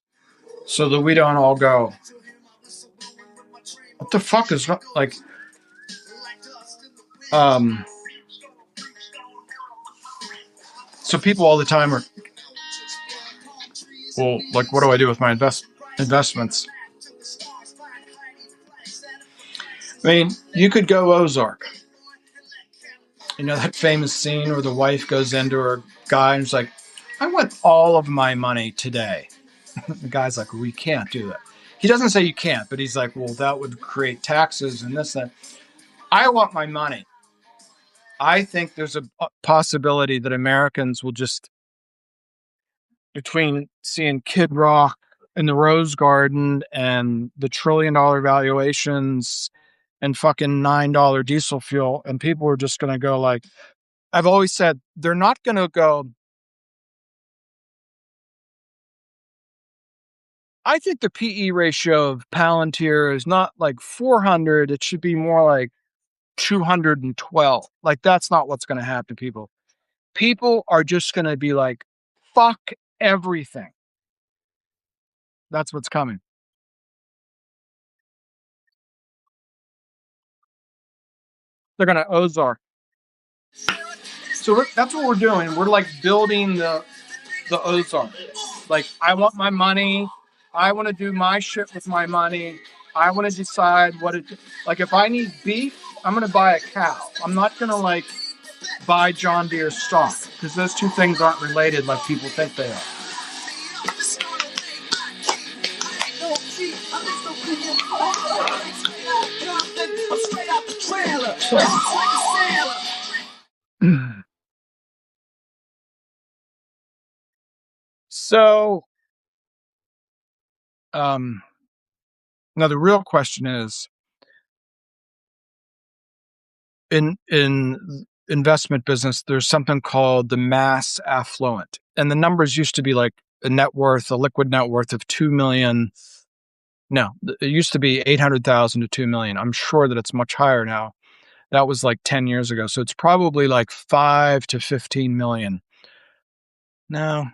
so that we don't all go, what the fuck is like, so people all the time are, well, like, what do I do with my investments? I mean, you could go Ozark. You know that famous scene where the wife goes into her guy and is like, I want all of my money today. The guy's like, well, we can't do that. He doesn't say you can't, but he's like, well, that would create taxes and this, that. I want my money. I think there's a possibility that Americans will just, between seeing Kid Rock in the Rose Garden and the $1 trillion valuations and fucking $9 diesel fuel, and people are just going to go like, I've always said, they're not going to go, I think the PE ratio of Palantir is not like 400. It should be more like 212. Like, that's not what's going to happen to people. People are just going to be like, fuck everything. That's what's coming. They're going to Ozark. So that's what we're doing. We're like building the Ozark. Like, I want my money. I want to do my shit with my money. I want to decide what it. Like, if I need beef, I'm going to buy a cow. I'm not going to like buy John Deere stock because those two things aren't related like people think they are. So, now the real question is, in investment business, there's something called the mass affluent, and the numbers used to be like a liquid net worth of 2 million. No, it used to be 800,000 to 2 million. I'm sure that it's much higher now. That was like 10 years ago. So it's probably like 5 to 15 million. No,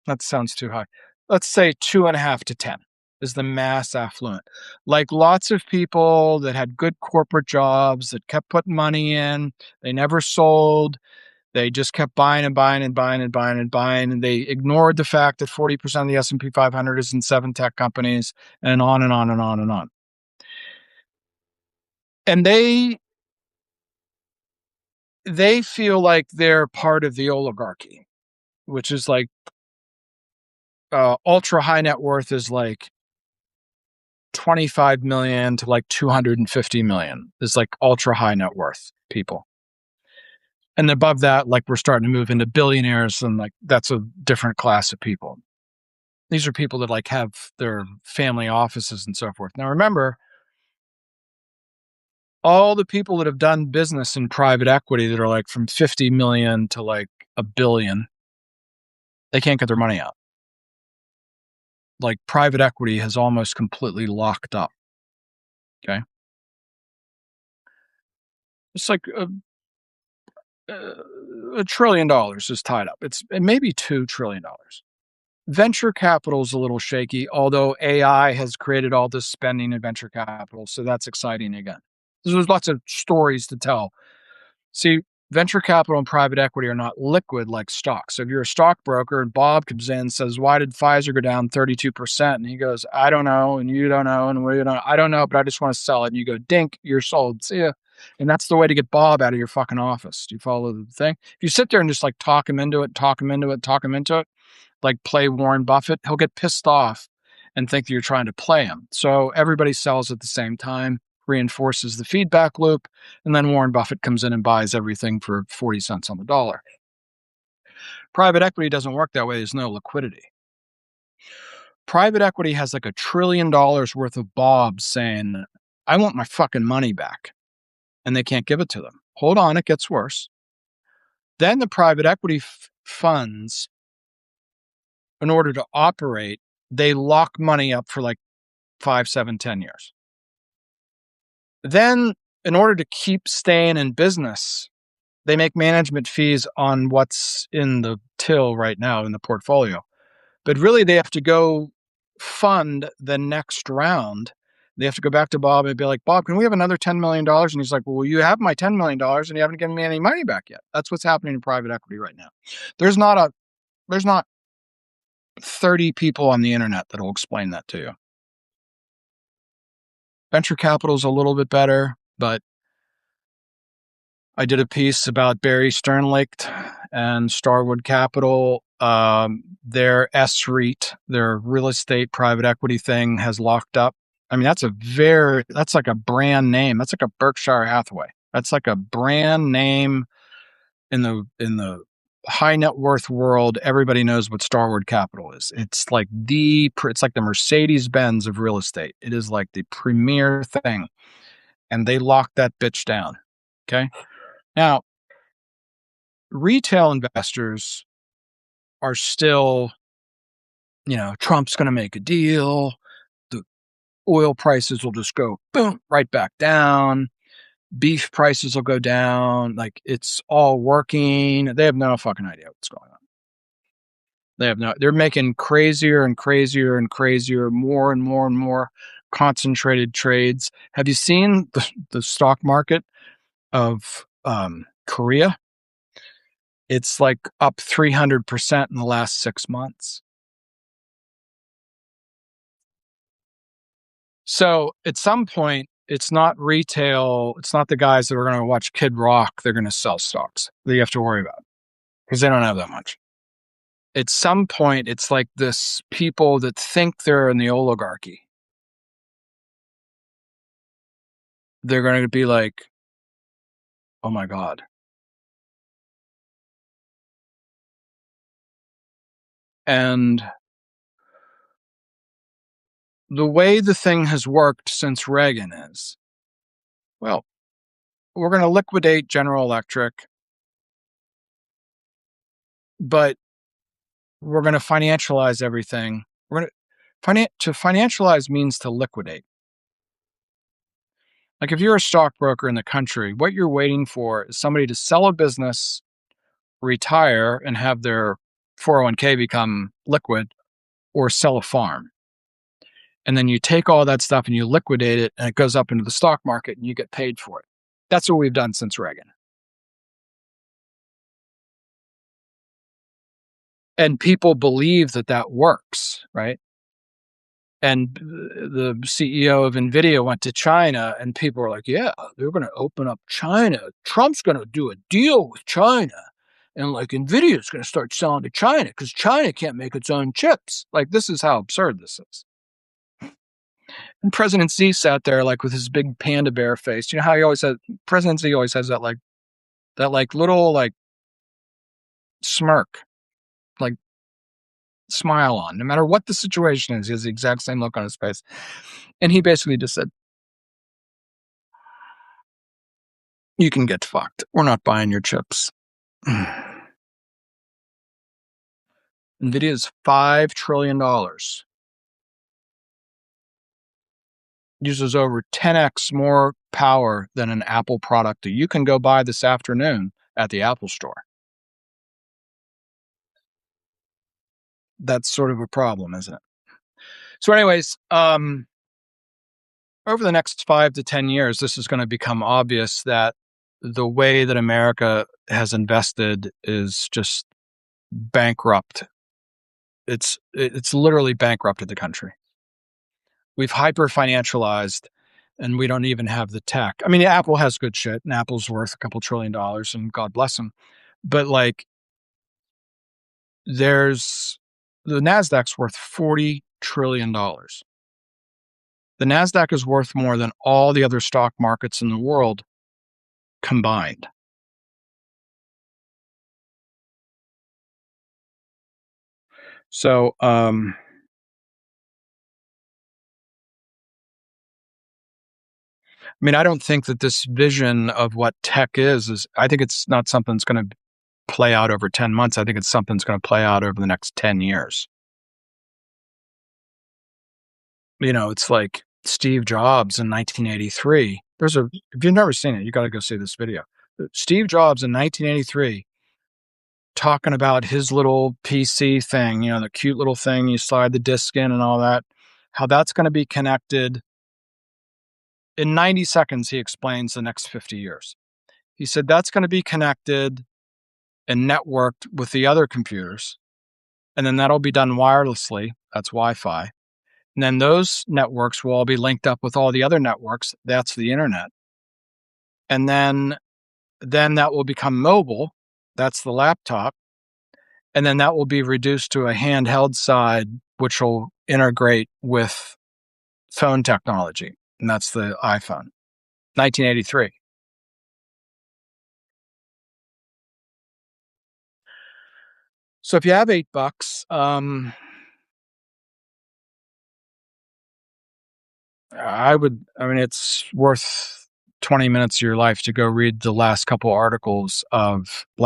that sounds too high. Let's say 2.5 to 10 is the mass affluent. Like lots of people that had good corporate jobs that kept putting money in, they never sold. They just kept buying and buying and buying and buying and buying. And they ignored the fact that 40% of the S&P 500 is in 7 tech companies, and on and on and on and on. And they feel like they're part of the oligarchy, which is like ultra high net worth is like 25 million to like 250 million is like ultra high net worth people. And above that, like we're starting to move into billionaires, and like that's a different class of people. These are people that like have their family offices and so forth. Now remember, all the people that have done business in private equity that are like from 50 million to like a billion, they can't get their money out. Like private equity has almost completely locked up. Okay. It's like $1 trillion is tied up. It may be $2 trillion. Venture capital is a little shaky, although AI has created all this spending in venture capital. So that's exciting again. There's lots of stories to tell. See, venture capital and private equity are not liquid like stocks. So if you're a stockbroker and Bob comes in and says, why did Pfizer go down 32%? And he goes, I don't know. And you don't know. And we don't, I don't know, but I just want to sell it. And you go, dink, you're sold. See ya. And that's the way to get Bob out of your fucking office. Do you follow the thing? If you sit there and just like talk him into it, like play Warren Buffett, he'll get pissed off and think that you're trying to play him. So everybody sells at the same time, reinforces the feedback loop, and then Warren Buffett comes in and buys everything for 40 cents on the dollar. Private equity doesn't work that way. There's no liquidity. Private equity has like $1 trillion worth of Bobs saying, I want my fucking money back. And they can't give it to them. Hold on, it gets worse. Then the private equity funds, in order to operate, they lock money up for like 5, 7, 10 years. Then, in order to keep staying in business, they make management fees on what's in the till right now in the portfolio. But really, they have to go fund the next round. They have to go back to Bob and be like, Bob, can we have another $10 million? And he's like, well, you have my $10 million and you haven't given me any money back yet. That's what's happening in private equity right now. There's not 30 people on the internet that'll explain that to you. Venture capital is a little bit better, but I did a piece about Barry Sternlicht and Starwood Capital. Their S-REIT, their real estate private equity thing, has locked up. I mean, that's like a brand name. That's like a Berkshire Hathaway. That's like a brand name in the high net worth world. Everybody knows what Starwood Capital is. It's like the Mercedes-Benz of real estate. It is like the premier thing. And they locked that bitch down. Okay. Now, retail investors are still, Trump's going to make a deal. The oil prices will just go boom, right back down. Beef prices will go down. Like, it's all working. They have no fucking idea what's going on. They're making crazier and crazier and crazier, more and more and more concentrated trades. Have you seen the stock market of Korea? It's like up 300% in the last 6 months. So at some point, it's not retail. It's not the guys that are going to watch Kid Rock. They're going to sell stocks that you have to worry about because they don't have that much. At some point, it's like this people that think they're in the oligarchy. They're going to be like, oh my God. And the way the thing has worked since Reagan is, well, we're going to liquidate General Electric, but we're going to financialize everything. We're going to financialize means to liquidate. Like if you're a stockbroker in the country, what you're waiting for is somebody to sell a business, retire, and have their 401k become liquid, or sell a farm. And then you take all that stuff and you liquidate it, and it goes up into the stock market and you get paid for it. That's what we've done since Reagan. And people believe that that works, right? And the CEO of NVIDIA went to China, and people were like, yeah, they're going to open up China. Trump's going to do a deal with China. And like NVIDIA is going to start selling to China because China can't make its own chips. Like, this is how absurd this is. And President Xi sat there like with his big panda bear face. You know how he always has, President Xi always has that little like smirk, like smile on. No matter what the situation is, he has the exact same look on his face. And he basically just said, you can get fucked. We're not buying your chips. NVIDIA is $5 trillion. Uses over 10x more power than an Apple product that you can go buy this afternoon at the Apple store. That's sort of a problem, isn't it? So anyways, over the next 5 to 10 years, this is going to become obvious that the way that America has invested is just bankrupt. It's literally bankrupted the country. We've hyper financialized, and we don't even have the tech. I mean, Apple has good shit, and Apple's worth a couple $1 trillion, and God bless them. But like, the NASDAQ's worth $40 trillion. The NASDAQ is worth more than all the other stock markets in the world combined. So, I mean, I don't think that this vision of what tech is, I think it's not something that's going to play out over 10 months. I think it's something that's going to play out over the next 10 years. You know, it's like Steve Jobs in 1983. If you've never seen it, you got to go see this video. Steve Jobs in 1983 talking about his little PC thing, you know, the cute little thing you slide the disc in and all that, how that's going to be connected. In 90 seconds, he explains the next 50 years. He said that's going to be connected and networked with the other computers, and then that'll be done wirelessly. That's Wi-Fi. And then those networks will all be linked up with all the other networks. That's the internet. And then that will become mobile. That's the laptop. And then that will be reduced to a handheld side, which will integrate with phone technology. And that's the iPhone. 1983. So if you have $8, I mean, it's worth 20 minutes of your life to go read the last couple articles of the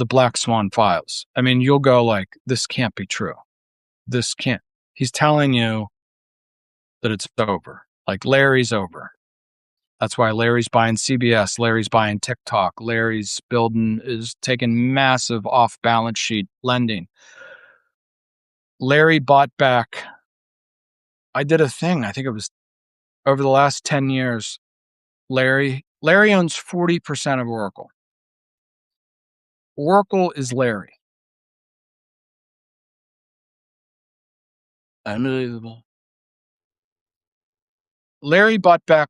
Black Swan files. I mean, you'll go like, this can't be true. This can't. He's telling you that it's over. Like, Larry's over. That's why Larry's buying CBS, Larry's buying TikTok, Larry's is taking massive off-balance sheet lending. Larry bought back, I did a thing, I think it was over the last 10 years, Larry owns 40% of Oracle. Oracle is Larry. Unbelievable. Larry bought back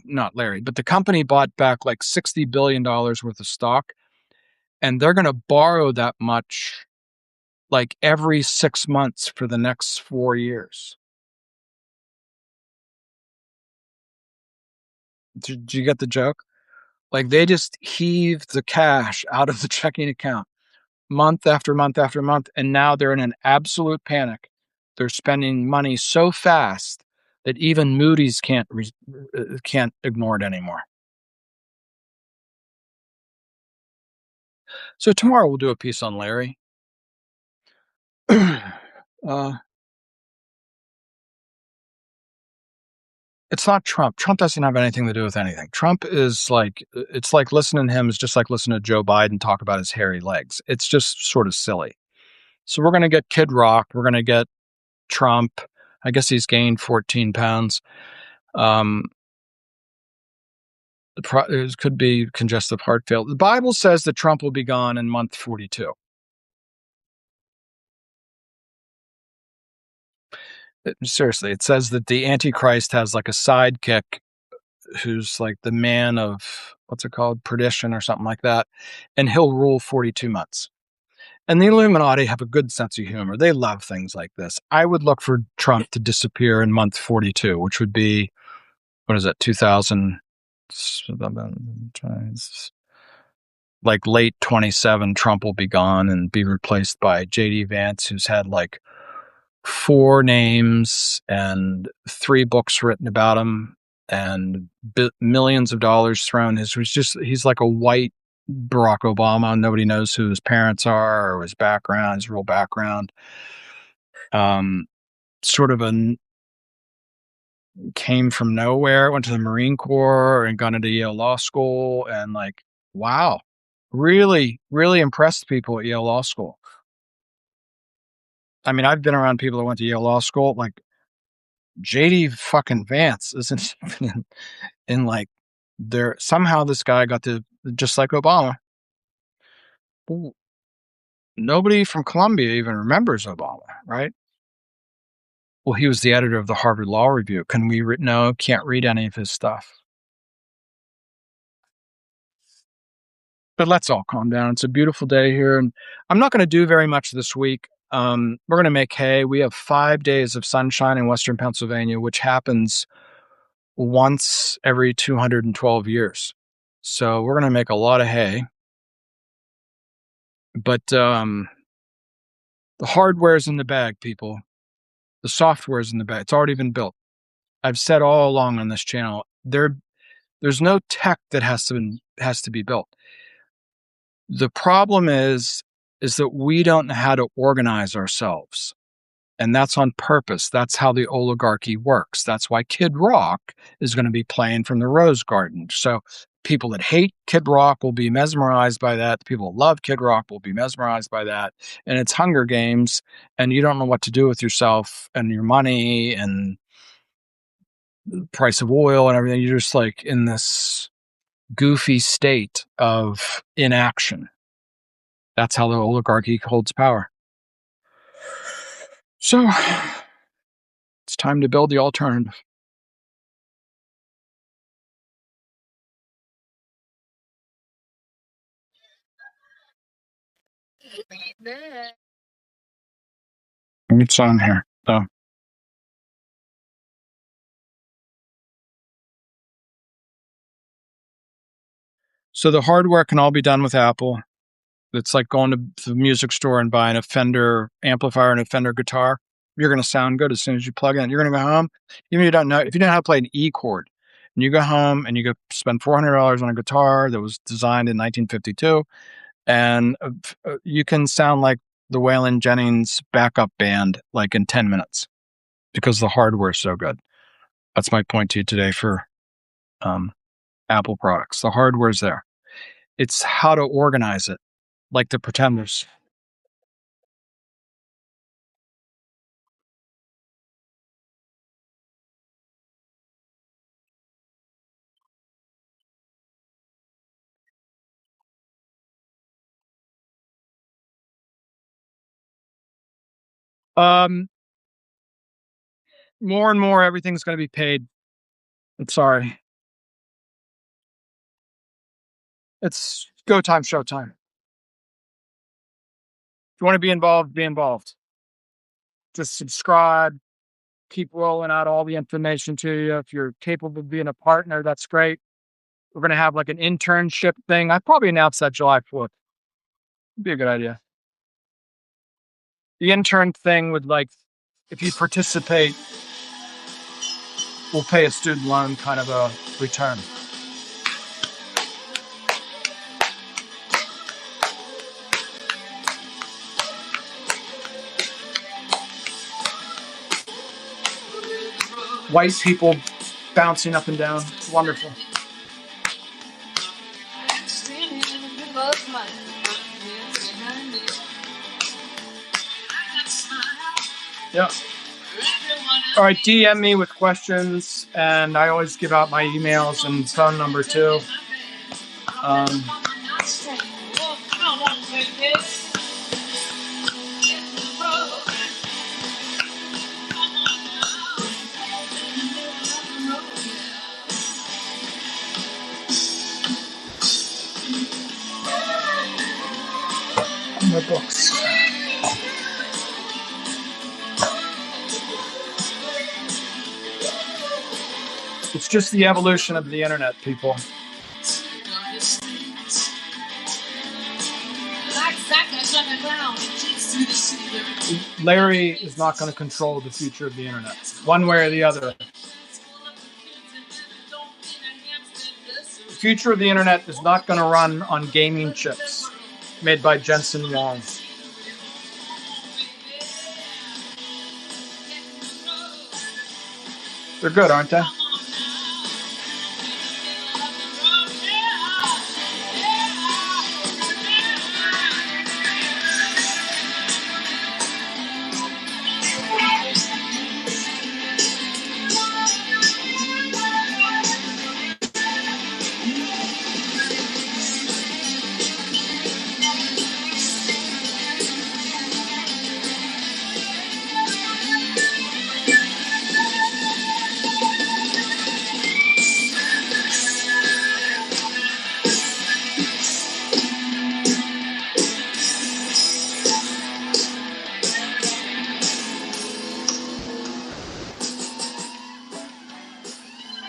not Larry, but the company bought back like $60 billion worth of stock, and they're going to borrow that much like every 6 months for the next 4 years. Did you get the joke? Like they just heaved the cash out of the checking account month after month after month, and now they're in an absolute panic. They're spending money so fast that even Moody's can't ignore it anymore. So tomorrow we'll do a piece on Larry. It's not Trump. Trump doesn't have anything to do with anything. Trump is like, it's like listening to him is just like listening to Joe Biden talk about his hairy legs. It's just sort of silly. So we're going to get Kid Rock. We're going to get Trump. I guess he's gained 14 pounds. It could be congestive heart failure. The Bible says that Trump will be gone in month 42. Seriously, it says that the Antichrist has like a sidekick who's like the man of, what's it called, perdition or something like that, and he'll rule 42 months. And the Illuminati have a good sense of humor. They love things like this. I would look for Trump to disappear in month 42, which would be, what is it, 2000, like late 27, Trump will be gone and be replaced by J.D. Vance, who's had like 4 names and 3 books written about him and millions of dollars thrown. He's like a white Barack Obama. Nobody knows who his parents are or his background, his real background. Sort of came from nowhere, went to the Marine Corps and got into Yale Law School, and like, wow, really, really impressed people at Yale Law School. I mean, I've been around people that went to Yale Law School, like JD fucking Vance isn't even in like there. Somehow this guy got to, just like Obama. Well, nobody from Columbia even remembers Obama, right? Well, he was the editor of the Harvard Law Review. Can we no, can't read any of his stuff. But let's all calm down. It's a beautiful day here, and I'm not going to do very much this week. We're going to make hay. We have 5 days of sunshine in Western Pennsylvania, which happens once every 212 years. So we're going to make a lot of hay. But the hardware's in the bag, people. The software's in the bag. It's already been built. I've said all along on this channel, there's no tech that has to be built. The problem is that we don't know how to organize ourselves. And that's on purpose. That's how the oligarchy works. That's why Kid Rock is going to be playing from the Rose Garden. So people that hate Kid Rock will be mesmerized by that. The people that love Kid Rock will be mesmerized by that. And it's Hunger Games, and you don't know what to do with yourself and your money and the price of oil and everything. You're just like in this goofy state of inaction. That's how the oligarchy holds power. So it's time to build the alternative. It's on here. So the hardware can all be done with Apple. It's like going to the music store and buying a Fender amplifier and a Fender guitar. You're going to sound good as soon as you plug in. You're going to go home. Even if you don't know how to play an E chord, and you go home and you go spend $400 on a guitar that was designed in 1952, and you can sound like the Waylon Jennings backup band like in 10 minutes because the hardware is so good. That's my point to you today for Apple products. The hardware's there. It's how to organize it, like the Pretenders. More and more, everything's going to be paid. I'm sorry. It's go time, show time. If you want to be involved, be involved. Just subscribe, keep rolling out all the information to you. If you're capable of being a partner, that's great. We're going to have like an internship thing. I probably announced that July 4th. It'd be a good idea. The intern thing would, like, if you participate, we'll pay a student loan kind of a return. White people bouncing up and down. Wonderful. Yeah. All right, DM me with questions, and I always give out my emails and phone number too. My books. It's just the evolution of the internet, people. Larry is not going to control the future of the internet, one way or the other. The future of the internet is not going to run on gaming chips made by Jensen Huang. They're good, aren't they?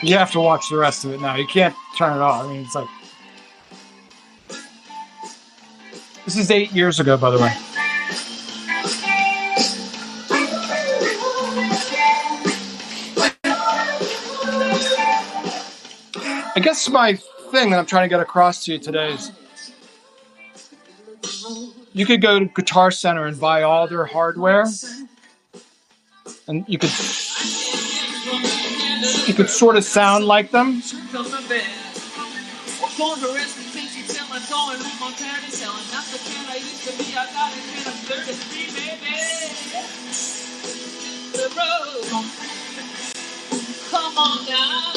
You have to watch the rest of it now. You can't turn it off. I mean, it's like... This is 8 years ago, by the way. I guess my thing that I'm trying to get across to you today is you could go to Guitar Center and buy all their hardware, and you could sort of sound like them. Come on down.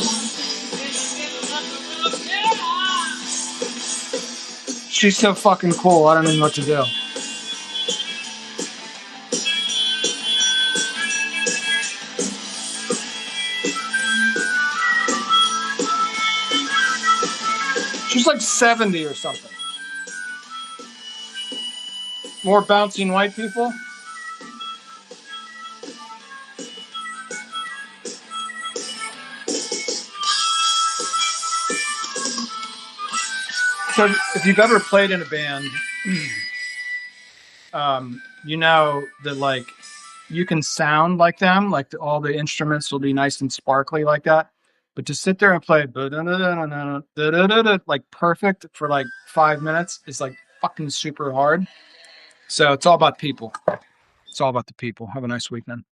She's so fucking cool. I don't even know what to do. She's like 70 or something. More bouncing white people. So if you've ever played in a band, you know that, like, you can sound like them, like all the instruments will be nice and sparkly like that. But to sit there and play like perfect for like 5 minutes is like fucking super hard. So it's all about people. It's all about the people. Have a nice weekend.